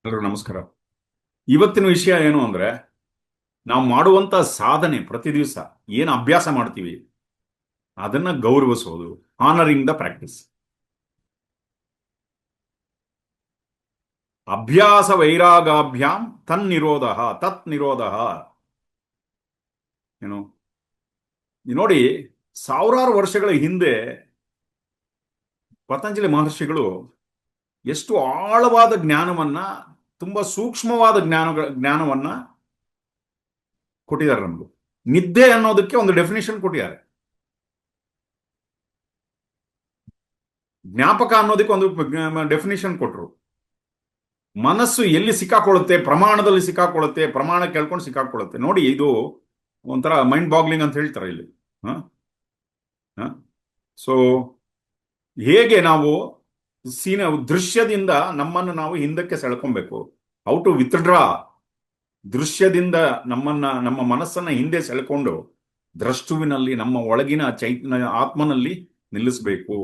ಎಲ್ಲರೂ ನಮಸ್ಕಾರ. ಇವತ್ತಿನ ವಿಷಯ ಏನು ಅಂದ್ರೆ, ನಾವು ಮಾಡುವಂತ ಸಾಧನೆ ಪ್ರತಿ ದಿವಸ ಏನು ಅಭ್ಯಾಸ ಮಾಡ್ತೀವಿ ಅದನ್ನ ಗೌರವಿಸೋದು. Honouring the practice. ಅಭ್ಯಾಸ ವೈರಾಗಾಭ್ಯಾಂ ತನ್ನಿರೋಧ ತತ್ ನಿರೋಧ. ಏನು ನೋಡಿ, ಸಾವಿರಾರು ವರ್ಷಗಳ ಹಿಂದೆ ಪತಂಜಲಿ ಮಹರ್ಷಿಗಳು ಎಷ್ಟು ಆಳವಾದ ಜ್ಞಾನವನ್ನ, ತುಂಬಾ ಸೂಕ್ಷ್ಮವಾದ ಜ್ಞಾನವನ್ನ ಕೊಟ್ಟಿದ್ದಾರೆ ನಮ್ಗೆ. ನಿದ್ದೆ ಅನ್ನೋದಕ್ಕೆ ಒಂದು ಡೆಫಿನೇಷನ್ ಕೊಟ್ಟಿದ್ದಾರೆ. ಜ್ಞಾಪಕ ಅನ್ನೋದಕ್ಕೆ ಒಂದು ಡೆಫಿನೇಷನ್ ಕೊಟ್ಟರು. ಮನಸ್ಸು ಎಲ್ಲಿ ಸಿಕ್ಕಾಕೊಳ್ಳುತ್ತೆ, ಪ್ರಮಾಣದಲ್ಲಿ ಸಿಕ್ಕಾಕೊಳ್ಳುತ್ತೆ, ಪ್ರಮಾಣ ಕೇಳ್ಕೊಂಡು ಸಿಕ್ಕಾಕೊಳ್ಳುತ್ತೆ. ನೋಡಿ, ಇದು ಒಂಥರ ಮೈಂಡ್ ಬಾಗ್ಲಿಂಗ್ ಅಂತ ಹೇಳ್ತಾರೆ ಇಲ್ಲಿ. ಸೊ ಹೇಗೆ ನಾವು ದೃಶ್ಯದಿಂದ ನಮ್ಮನ್ನು ನಾವು ಹಿಂದಕ್ಕೆ ಸೆಳ್ಕೊಬೇಕು, ಹೌ ಟು ವಿತ್ಡ್ರಾ. ದೃಶ್ಯದಿಂದ ನಮ್ಮ ಮನಸ್ಸನ್ನ ಹಿಂದೆ ಸೆಳ್ಕೊಂಡು ದ್ರಷ್ಟುವಿನಲ್ಲಿ, ನಮ್ಮ ಒಳಗಿನ ಆತ್ಮನಲ್ಲಿ ನಿಲ್ಲಿಸಬೇಕು.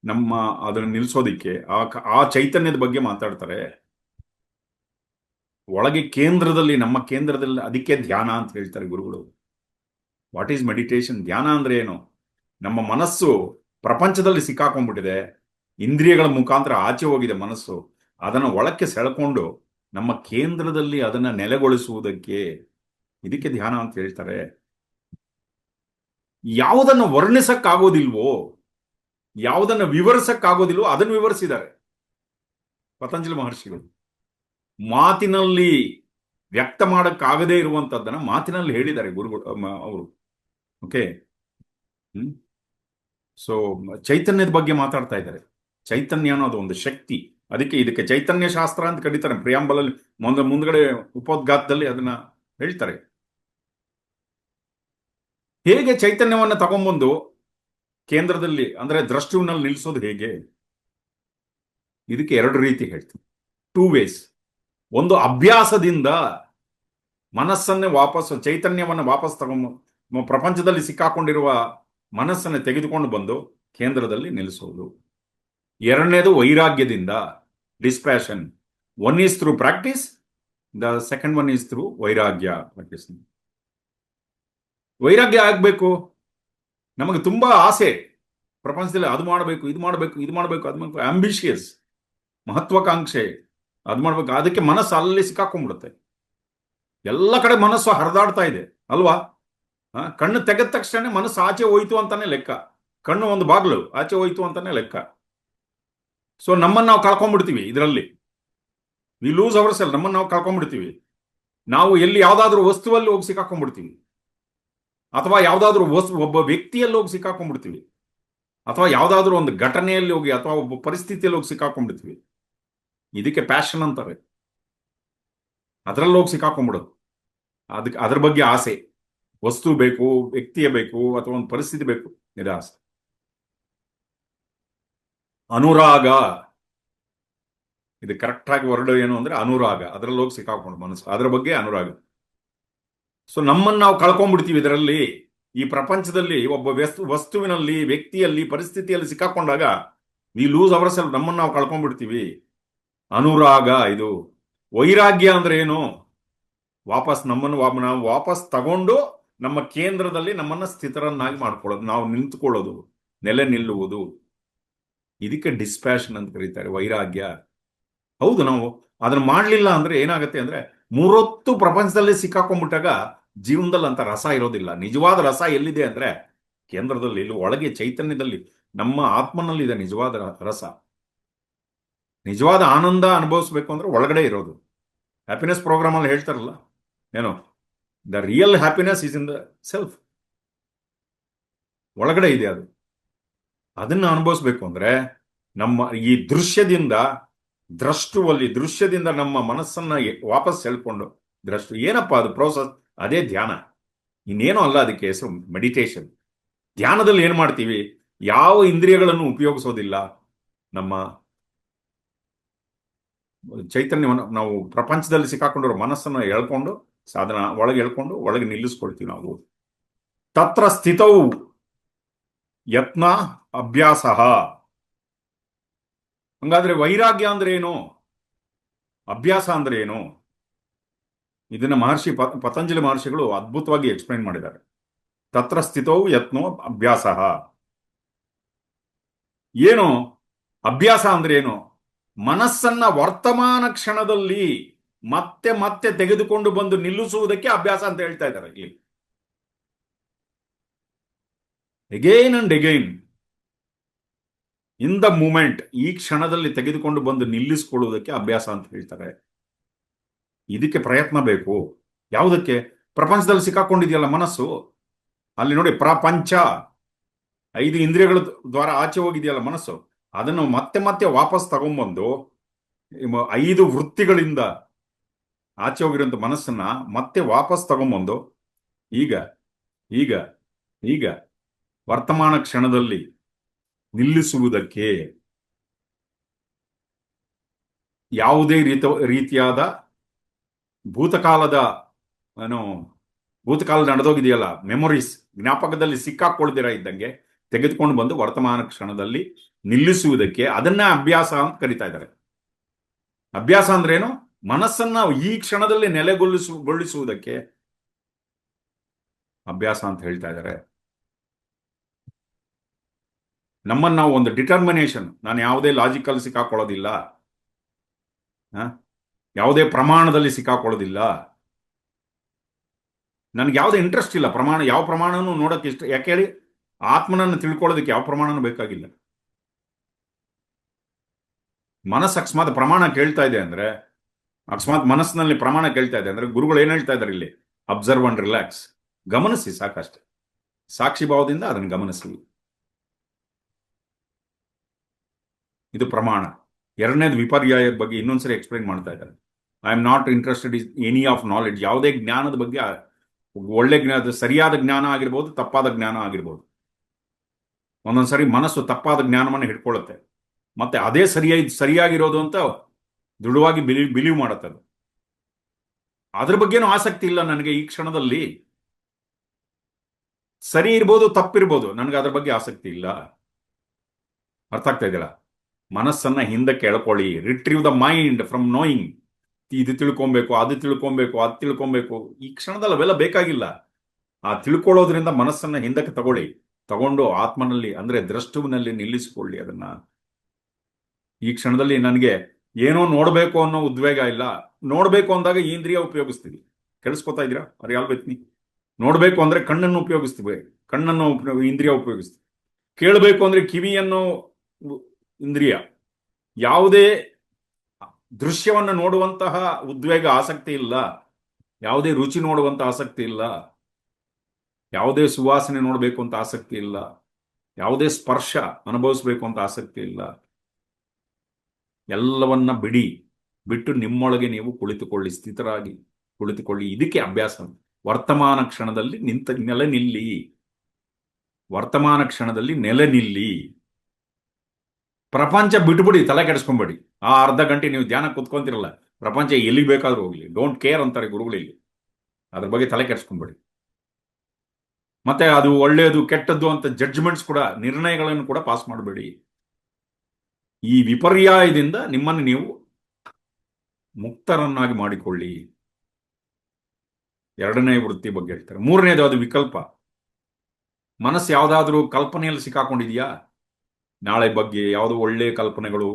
ನಮ್ಮ ಅದನ್ನು ನಿಲ್ಲಿಸೋದಿಕ್ಕೆ ಆ ಚೈತನ್ಯದ ಬಗ್ಗೆ ಮಾತಾಡ್ತಾರೆ. ಒಳಗೆ ಕೇಂದ್ರದಲ್ಲಿ, ನಮ್ಮ ಕೇಂದ್ರದಲ್ಲಿ, ಅದಕ್ಕೆ ಧ್ಯಾನ ಅಂತ ಹೇಳ್ತಾರೆ ಗುರುಗಳು. What is meditation? ಧ್ಯಾನ ಅಂದ್ರೆ ಏನು? ನಮ್ಮ ಮನಸ್ಸು ಪ್ರಪಂಚದಲ್ಲಿ ಸಿಕ್ಕಾಕೊಂಡ್ಬಿಟ್ಟಿದೆ, ಇಂದ್ರಿಯಗಳ ಮುಖಾಂತರ ಆಚೆ ಹೋಗಿದೆ ಮನಸ್ಸು. ಅದನ್ನು ಒಳಕ್ಕೆ ಸೆಳ್ಕೊಂಡು ನಮ್ಮ ಕೇಂದ್ರದಲ್ಲಿ ಅದನ್ನ ನೆಲೆಗೊಳಿಸುವುದಕ್ಕೆ, ಇದಕ್ಕೆ ಧ್ಯಾನ ಅಂತ ಹೇಳ್ತಾರೆ. ಯಾವುದನ್ನು ವರ್ಣಿಸಕ್ಕಾಗೋದಿಲ್ವೋ, ಯಾವುದನ್ನು ವಿವರಿಸಕ್ಕಾಗೋದಿಲ್ವೋ ಅದನ್ನು ವಿವರಿಸಿದ್ದಾರೆ ಪತಂಜಲಿ ಮಹರ್ಷಿಗಳು. ಮಾತಿನಲ್ಲಿ ವ್ಯಕ್ತ ಮಾಡಕ್ಕಾಗದೇ ಇರುವಂತದ್ದನ್ನ ಮಾತಿನಲ್ಲಿ ಹೇಳಿದ್ದಾರೆ ಗುರುಗಳು ಅವರು. ಓಕೆ. ಸೊ ಚೈತನ್ಯದ ಬಗ್ಗೆ ಮಾತಾಡ್ತಾ ಇದ್ದಾರೆ. ಚೈತನ್ಯ ಅನ್ನೋದು ಒಂದು ಶಕ್ತಿ. ಇದಕ್ಕೆ ಚೈತನ್ಯ ಶಾಸ್ತ್ರ ಅಂತ ಕರೀತಾರೆ. ಪ್ರಿಯಾಂಬಲಲ್ಲಿ ಮುಂದ್ಗಡೆ ಉಪೋದ್ಘಾತದಲ್ಲಿ ಅದನ್ನ ಹೇಳ್ತಾರೆ. ಹೇಗೆ ಚೈತನ್ಯವನ್ನ ತಗೊಂಡ್ಬಂದು ಕೇಂದ್ರದಲ್ಲಿ, ಅಂದ್ರೆ ದ್ರಷ್ಟುವಿನಲ್ಲಿ ನಿಲ್ಲಿಸೋದು ಹೇಗೆ? ಇದಕ್ಕೆ ಎರಡು ರೀತಿ ಹೇಳ್ತೀನಿ, ಟೂ ವೇಸ್. ಒಂದು, ಅಭ್ಯಾಸದಿಂದ ಮನಸ್ಸನ್ನೇ ವಾಪಸ್, ಚೈತನ್ಯವನ್ನು ವಾಪಸ್ ತಗೊಂಡು ಪ್ರಪಂಚದಲ್ಲಿ ಸಿಕ್ಕಾಕೊಂಡಿರುವ ಮನಸ್ಸನ್ನು ತೆಗೆದುಕೊಂಡು ಬಂದು ಕೇಂದ್ರದಲ್ಲಿ ನಿಲ್ಲಿಸೋದು. ಎರಡನೇದು ವೈರಾಗ್ಯದಿಂದ, dispassion. One is through practice, the second one is through vairagya practice. ವೈರಾಗ್ಯ ಆಗ್ಬೇಕು. ನಮಗೆ ತುಂಬಾ ಆಸೆ ಪ್ರಪಂಚದಲ್ಲಿ, ಅದು ಮಾಡಬೇಕು, ಇದು ಮಾಡಬೇಕು, ಇದು ಮಾಡಬೇಕು, ಅದು ಮಾಡಬೇಕು, ಆಂಬಿಷಿಯಸ್, ಮಹತ್ವಾಕಾಂಕ್ಷೆ, ಅದು ಮಾಡ್ಬೇಕು. ಅದಕ್ಕೆ ಮನಸ್ಸು ಅಲ್ಲಿ ಸಿಕ್ಕಾಕೊಂಡ್ಬಿಡುತ್ತೆ. ಎಲ್ಲ ಕಡೆ ಮನಸ್ಸು ಹರಿದಾಡ್ತಾ ಇದೆ ಅಲ್ವಾ? ಕಣ್ಣು ತೆಗೆದ ತಕ್ಷಣ ಮನಸ್ಸು ಆಚೆ ಹೋಯ್ತು ಅಂತಾನೆ ಲೆಕ್ಕ. ಕಣ್ಣು ಒಂದು ಬಾಗ್ಲು ಆಚೆ ಹೋಯ್ತು ಅಂತಾನೆ ಲೆಕ್ಕ. ಸೊ ನಮ್ಮನ್ನು ನಾವು ಕಳ್ಕೊಂಡ್ಬಿಡ್ತೀವಿ ಇದರಲ್ಲಿ. We lose our self. ನಮ್ಮನ್ನು ನಾವು ಕಳ್ಕೊಂಡ್ಬಿಡ್ತೀವಿ. ನಾವು ಎಲ್ಲಿ ಯಾವ್ದಾದ್ರು ವಸ್ತುವಲ್ಲಿ ಹೋಗಿ ಸಿಕ್ಕಾಕೊಂಡ್ಬಿಡ್ತೀವಿ, ಅಥವಾ ಯಾವ್ದಾದ್ರು ಒಬ್ಬ ವ್ಯಕ್ತಿಯಲ್ಲಿ ಹೋಗಿ ಸಿಕ್ಕಾಕೊಂಡ್ಬಿಡ್ತೀವಿ, ಅಥವಾ ಯಾವ್ದಾದ್ರು ಒಂದು ಘಟನೆಯಲ್ಲಿ ಹೋಗಿ, ಅಥವಾ ಒಬ್ಬ ಪರಿಸ್ಥಿತಿಯಲ್ಲಿ ಹೋಗಿ ಸಿಕ್ಕಾಕೊಂಡ್ಬಿಡ್ತೀವಿ. ಇದಕ್ಕೆ ಪ್ಯಾಷನ್ ಅಂತಾರೆ. ಅದರಲ್ಲಿ ಹೋಗಿ ಸಿಕ್ಕಾಕೊಂಡ್ಬಿಡೋದು. ಅದ್ರ ಬಗ್ಗೆ ಆಸೆ. ವಸ್ತು ಬೇಕು, ವ್ಯಕ್ತಿಯ ಬೇಕು, ಅಥವಾ ಒಂದು ಪರಿಸ್ಥಿತಿ ಬೇಕು, ಇದೆ ಆಸೆ. ಅನುರಾಗ, ಇದು ಕರೆಕ್ಟ್ ಆಗಿ ವರ್ಡ್ ಏನು ಅಂದ್ರೆ ಅನುರಾಗ. ಅದರಲ್ಲಿ ಹೋಗಿ ಸಿಕ್ಕಾಕೊಂಡು ಮನಸ್ಸು, ಅದರ ಬಗ್ಗೆ ಅನುರಾಗ. ಸೊ ನಮ್ಮನ್ನು ನಾವು ಕಳ್ಕೊಂಡ್ಬಿಡ್ತೀವಿ ಇದರಲ್ಲಿ. ಈ ಪ್ರಪಂಚದಲ್ಲಿ ಒಬ್ಬ ವಸ್ತುವಿನಲ್ಲಿ, ವ್ಯಕ್ತಿಯಲ್ಲಿ, ಪರಿಸ್ಥಿತಿಯಲ್ಲಿ ಸಿಕ್ಕಾಕೊಂಡಾಗ ವಿ ಲೂಸ್ ಅವರ್ ಸೆಲ್ಫ್. ನಮ್ಮನ್ನು ನಾವು ಕಳ್ಕೊಂಡ್ಬಿಡ್ತೀವಿ. ಅನುರಾಗ ಇದು. ವೈರಾಗ್ಯ ಅಂದ್ರೆ ಏನು? ವಾಪಸ್ ನಮ್ಮನ್ನು ನಾವು ವಾಪಸ್ ತಗೊಂಡು ನಮ್ಮ ಕೇಂದ್ರದಲ್ಲಿ ನಮ್ಮನ್ನ ಸ್ಥಿತರನ್ನಾಗಿ ಮಾಡ್ಕೊಳ್ಳೋದು, ನಾವು ನಿಂತುಕೊಳ್ಳೋದು, ನೆಲೆ ನಿಲ್ಲುವುದು. ಇದಕ್ಕೆ ಡಿಸ್ಪ್ಯಾಷನ್ ಅಂತ ಕರೀತಾರೆ, ವೈರಾಗ್ಯ. ಹೌದು, ನಾವು ಅದನ್ನ ಮಾಡ್ಲಿಲ್ಲ ಅಂದ್ರೆ ಏನಾಗುತ್ತೆ ಅಂದ್ರೆ, ಮೂರೊತ್ತು ಪ್ರಪಂಚದಲ್ಲಿ ಸಿಕ್ಕಾಕೊಂಡ್ಬಿಟ್ಟಾಗ ಜೀವನದಲ್ಲಿ ಅಂತ ರಸ ಇರೋದಿಲ್ಲ. ನಿಜವಾದ ರಸ ಎಲ್ಲಿದೆ ಅಂದ್ರೆ ಕೇಂದ್ರದಲ್ಲಿ, ಇಲ್ಲಿ ಒಳಗೆ ಚೈತನ್ಯದಲ್ಲಿ, ನಮ್ಮ ಆತ್ಮನಲ್ಲಿದೆ ನಿಜವಾದ ರಸ. ನಿಜವಾದ ಆನಂದ ಅನುಭವಿಸ್ಬೇಕು ಅಂದ್ರೆ ಒಳಗಡೆ ಇರೋದು. ಹ್ಯಾಪಿನೆಸ್ ಪ್ರೋಗ್ರಾಮ್ ಅಲ್ಲಿ ಹೇಳ್ತಾರಲ್ಲ ಏನು, the real happiness is in the self. ಒಳಗಡೆ ಇದೆ ಅದು. ಅದನ್ನ ಅನುಭವಿಸ್ಬೇಕು ಅಂದ್ರೆ ನಮ್ಮ ಈ ದೃಶ್ಯದಿಂದ, ದೃಶ್ಯದಿಂದ ನಮ್ಮ ಮನಸ್ಸನ್ನ ವಾಪಸ್ ಸೆಳ್ಕೊಂಡು, ಏನಪ್ಪ ಅದು ಪ್ರೋಸೆಸ್? ಅದೇ ಧ್ಯಾನ, ಇನ್ನೇನೋ ಅಲ್ಲ. ಅದಕ್ಕೆ ಹೆಸರು ಮೆಡಿಟೇಷನ್. ಧ್ಯಾನದಲ್ಲಿ ಏನ್ ಮಾಡ್ತೀವಿ? ಯಾವ ಇಂದ್ರಿಯಗಳನ್ನು ಉಪಯೋಗಿಸೋದಿಲ್ಲ. ನಮ್ಮ ಚೈತನ್ಯವನ್ನು, ನಾವು ಪ್ರಪಂಚದಲ್ಲಿ ಸಿಕ್ಕಾಕೊಂಡಿರೋ ಮನಸ್ಸನ್ನು ಎಳ್ಕೊಂಡು, ಸಾಧನ ಒಳಗೆ ಎಳ್ಕೊಂಡು ಒಳಗೆ ನಿಲ್ಲಿಸ್ಕೊಳ್ತೀವಿ ನಾವು. ತತ್ರ ಸ್ಥಿತವು ಯತ್ನ ಅಭ್ಯಾಸ. ಹಂಗಾದ್ರೆ ವೈರಾಗ್ಯ ಅಂದ್ರೆ ಏನು? ಅಭ್ಯಾಸ ಅಂದ್ರೆ ಏನು? ಇದನ್ನ ಪತಂಜಲಿ ಮಹರ್ಷಿಗಳು ಅದ್ಭುತವಾಗಿ ಎಕ್ಸ್ಪ್ಲೈನ್ ಮಾಡಿದ್ದಾರೆ. ತತ್ರ ಸ್ಥಿತೌ ಯತ್ನೋ ಅಭ್ಯಾಸ. ಏನು ಅಭ್ಯಾಸ ಅಂದ್ರೆ ಏನು? ಮನಸ್ಸನ್ನ ವರ್ತಮಾನ ಕ್ಷಣದಲ್ಲಿ ಮತ್ತೆ ಮತ್ತೆ ತೆಗೆದುಕೊಂಡು ಬಂದು ನಿಲ್ಲಿಸುವುದಕ್ಕೆ ಅಭ್ಯಾಸ ಅಂತ ಹೇಳ್ತಾ ಇದ್ದಾರೆ ಇಲ್ಲಿ. Again and again in the moment, ಈ ಕ್ಷಣದಲ್ಲಿ ತೆಗೆದುಕೊಂಡು ಬಂದು ನಿಲ್ಲಿಸಿಕೊಳ್ಳುವುದಕ್ಕೆ ಅಭ್ಯಾಸ ಅಂತ ಹೇಳ್ತಾರೆ. ಇದಕ್ಕೆ ಪ್ರಯತ್ನ ಬೇಕು. ಯಾವುದಕ್ಕೆ? ಪ್ರಪಂಚದಲ್ಲಿ ಸಿಕ್ಕಾಕೊಂಡಿದೆಯಲ್ಲ ಮನಸ್ಸು, ಅಲ್ಲಿ ನೋಡಿ ಪ್ರಪಂಚ, 5 ಇಂದ್ರಿಯಗಳ ದ್ವಾರ ಆಚೆ ಹೋಗಿದೆಯಲ್ಲ ಮನಸ್ಸು, ಅದನ್ನು ಮತ್ತೆ ಮತ್ತೆ ವಾಪಸ್ ತಗೊಂಡ್ಬಂದು 5 ವೃತ್ತಿಗಳಿಂದ ಆಚೆ ಹೋಗಿರೋಂಥ ಮನಸ್ಸನ್ನ ಮತ್ತೆ ವಾಪಸ್ ತಗೊಂಡ್ಬಂದು ಈಗ ಈಗ ಈಗ ವರ್ತಮಾನ ಕ್ಷಣದಲ್ಲಿ ನಿಲ್ಲಿಸುವುದಕ್ಕೆ ಯಾವುದೇ ರೀತಿಯಾದ ಭೂತಕಾಲದ ಭೂತಕಾಲ ನಡೆದೋಗಿದೆಯಲ್ಲ ಮೆಮೊರೀಸ್, ಜ್ಞಾಪಕದಲ್ಲಿ ಸಿಕ್ಕಾಕೊಳ್ದಿರ ಇದ್ದಂಗೆ ತೆಗೆದುಕೊಂಡು ಬಂದು ವರ್ತಮಾನ ಕ್ಷಣದಲ್ಲಿ ನಿಲ್ಲಿಸುವುದಕ್ಕೆ ಅದನ್ನ ಅಭ್ಯಾಸ ಅಂತ ಕರೀತಾ ಇದ್ದಾರೆ. ಅಭ್ಯಾಸ ಅಂದ್ರೇನು? ಮನಸ್ಸನ್ನ ಈ ಕ್ಷಣದಲ್ಲಿ ನೆಲೆಗೊಳಿಸುವುದಕ್ಕೆ ಅಭ್ಯಾಸ ಅಂತ ಹೇಳ್ತಾ ಇದ್ದಾರೆ. ನಮ್ಮನ್ನ ನಾವು ಒಂದು ಡಿಟರ್ಮಿನೇಷನ್, ನಾನು ಯಾವುದೇ ಲಾಜಿಕಲ್ ಸಿಕ್ಕಾಕೊಳ್ಳೋದಿಲ್ಲ, ಯಾವುದೇ ಪ್ರಮಾಣದಲ್ಲಿ ಸಿಕ್ಕಾಕೊಳ್ಳೋದಿಲ್ಲ, ನನ್ಗೆ ಯಾವುದೇ ಇಂಟ್ರೆಸ್ಟ್ ಇಲ್ಲ ಪ್ರಮಾಣ, ಯಾವ ಪ್ರಮಾಣನೂ ನೋಡಕ್ಕೆ ಇಷ್ಟ. ಯಾಕೆ ಹೇಳಿ? ಆತ್ಮನನ್ನು ತಿಳ್ಕೊಳ್ಳೋದಕ್ಕೆ ಯಾವ ಪ್ರಮಾಣನೂ ಬೇಕಾಗಿಲ್ಲ. ಮನಸ್ಸು ಅಕಸ್ಮಾತ್ ಪ್ರಮಾಣ ಕೇಳ್ತಾ ಇದೆ ಅಂದ್ರೆ, ಅಕಸ್ಮಾತ್ ಮನಸ್ಸಿನಲ್ಲಿ ಪ್ರಮಾಣ ಕೇಳ್ತಾ ಇದೆ ಅಂದ್ರೆ, ಗುರುಗಳು ಏನ್ ಹೇಳ್ತಾ ಇದ್ದಾರೆ ಇಲ್ಲಿ? ಅಬ್ಸರ್ವ್ ಅಂಡ್ ರಿಲ್ಯಾಕ್ಸ್, ಗಮನಿಸಿ ಸಾಕಷ್ಟೆ, ಸಾಕ್ಷಿ ಭಾವದಿಂದ ಅದನ್ನು ಗಮನಿಸಿ. ಇದು ಪ್ರಮಾಣ. ಎರಡನೇದು ವಿಪರ್ಯಾಯದ ಬಗ್ಗೆ ಇನ್ನೊಂದ್ಸರಿ ಎಕ್ಸ್ಪ್ಲೈನ್ ಮಾಡ್ತಾ ಇದ್ದಾರೆ. I am not interested in any of knowledge. ಯಾವುದೇ ಜ್ಞಾನದ ಬಗ್ಗೆ, ಒಳ್ಳೆ ಜ್ಞಾನ, ಸರಿಯಾದ ಜ್ಞಾನ ಆಗಿರ್ಬೋದು, ತಪ್ಪಾದ ಜ್ಞಾನ ಆಗಿರ್ಬೋದು. ಒಂದೊಂದ್ಸರಿ ಮನಸ್ಸು ತಪ್ಪಾದ ಜ್ಞಾನವನ್ನು ಹಿಡ್ಕೊಳ್ಳುತ್ತೆ, ಮತ್ತೆ ಅದೇ ಸರಿಯಾಗಿರೋದು ಅಂತ ದೃಢವಾಗಿ ಬಿಲೀವ್ ಮಾಡುತ್ತೆ. ಅದು ಅದ್ರ ಬಗ್ಗೆನೂ ಆಸಕ್ತಿ ಇಲ್ಲ ನನಗೆ ಈ ಕ್ಷಣದಲ್ಲಿ. ಸರಿ ಇರ್ಬೋದು, ತಪ್ಪಿರ್ಬೋದು, ನನಗೆ ಅದ್ರ ಬಗ್ಗೆ ಆಸಕ್ತಿ ಇಲ್ಲ. ಅರ್ಥ ಆಗ್ತಾ ಇದೆಯಲ್ಲ? ಮನಸ್ಸನ್ನ ಹಿಂದಕ್ಕೆ ಎಳ್ಕೊಳ್ಳಿ. Retrieve the mind from knowing. ಇದು ತಿಳ್ಕೊಬೇಕು, ಅದು ತಿಳ್ಕೊಬೇಕು, ಅದು ತಿಳ್ಕೊಬೇಕು. ಈ ಕ್ಷಣದಲ್ಲಿ ಅವೆಲ್ಲ ಬೇಕಾಗಿಲ್ಲ. ಆ ತಿಳ್ಕೊಳ್ಳೋದ್ರಿಂದ ಮನಸ್ಸನ್ನ ಹಿಂದಕ್ಕೆ ತಗೊಂಡು ಆತ್ಮನಲ್ಲಿ ಅಂದ್ರೆ ದ್ರಷ್ಟುವಿನಲ್ಲಿ ನಿಲ್ಲಿಸಿಕೊಳ್ಳಿ ಅದನ್ನ. ಈ ಕ್ಷಣದಲ್ಲಿ ನನಗೆ ಏನೋ ನೋಡ್ಬೇಕು ಅನ್ನೋ ಉದ್ವೇಗ ಇಲ್ಲ. ನೋಡ್ಬೇಕು ಅಂದಾಗ ಈ ಇಂದ್ರಿಯ ಉಪಯೋಗಿಸ್ತೀವಿ. ಕೆಡಿಸ್ಕೊತಾ ಇದ್ದೀರಾ? ಅದು ಯಾಲ್ಬೇತ್ನಿ. ನೋಡ್ಬೇಕು ಅಂದ್ರೆ ಕಣ್ಣನ್ನು ಉಪಯೋಗಿಸ್ತೀವಿ, ಕಣ್ಣನ್ನು ಇಂದ್ರಿಯ ಉಪಯೋಗಿಸ್ತೀವಿ. ಕೇಳಬೇಕು ಅಂದ್ರೆ ಕಿವಿಯನ್ನು ಇಂದ್ರಿಯ. ಯಾವುದೇ ದೃಶ್ಯವನ್ನು ನೋಡುವಂತಹ ಉದ್ವೇಗ, ಆಸಕ್ತಿ ಇಲ್ಲ. ಯಾವುದೇ ರುಚಿ ನೋಡುವಂತ ಆಸಕ್ತಿ ಇಲ್ಲ. ಯಾವುದೇ ಸುವಾಸನೆ ನೋಡಬೇಕು ಅಂತ ಆಸಕ್ತಿ ಇಲ್ಲ. ಯಾವುದೇ ಸ್ಪರ್ಶ ಅನುಭವಿಸ್ಬೇಕು ಅಂತ ಆಸಕ್ತಿ ಇಲ್ಲ. ಎಲ್ಲವನ್ನ ಬಿಟ್ಟು ನಿಮ್ಮೊಳಗೆ ನೀವು ಕುಳಿತುಕೊಳ್ಳಿ, ಸ್ಥಿತರಾಗಿ ಕುಳಿತುಕೊಳ್ಳಿ. ಇದಕ್ಕೆ ಅಭ್ಯಾಸ. ವರ್ತಮಾನ ಕ್ಷಣದಲ್ಲಿ ನೆಲೆ ನಿಲ್ಲಿ. ವರ್ತಮಾನ ಕ್ಷಣದಲ್ಲಿ ನೆಲೆ ನಿಲ್ಲಿ. ಪ್ರಪಂಚ ಬಿಟ್ಬಿಡಿ, ತಲೆ ಕೆಡಿಸ್ಕೊಂಬೇಡಿ. ಆ ಅರ್ಧ ಗಂಟೆ ನೀವು ಧ್ಯಾನ ಕುತ್ಕೊಂತಿರಲ್ಲ, ಪ್ರಪಂಚ ಎಲ್ಲಿಗೆ ಬೇಕಾದ್ರೂ ಹೋಗ್ಲಿ, ಡೋಂಟ್ ಕೇರ್ ಅಂತಾರೆ ಗುರುಗಳಲ್ಲಿ. ಅದ್ರ ಬಗ್ಗೆ ತಲೆ ಕೆಡಿಸ್ಕೊಂಬೇಡಿ. ಮತ್ತೆ ಅದು ಒಳ್ಳೆಯದು ಕೆಟ್ಟದ್ದು ಅಂತ ಜಡ್ಜ್ಮೆಂಟ್ಸ್ ಕೂಡ, ನಿರ್ಣಯಗಳನ್ನು ಕೂಡ ಪಾಸ್ ಮಾಡಬೇಡಿ. ಈ ವಿಪರ್ಯಾಯದಿಂದ ನಿಮ್ಮನ್ನು ನೀವು ಮುಕ್ತರನ್ನಾಗಿ ಮಾಡಿಕೊಳ್ಳಿ. ಎರಡನೇ ವೃತ್ತಿ ಬಗ್ಗೆ ಹೇಳ್ತಾರೆ. ಮೂರನೇದು ಅದು ವಿಕಲ್ಪ. ಮನಸ್ಸು ಯಾವುದಾದ್ರೂ ಕಲ್ಪನೆಯಲ್ಲಿ ಸಿಕ್ಕಾಕೊಂಡಿದೆಯಾ? ನಾಳೆ ಬಗ್ಗೆ ಯಾವುದೋ ಒಳ್ಳೆಯ ಕಲ್ಪನೆಗಳು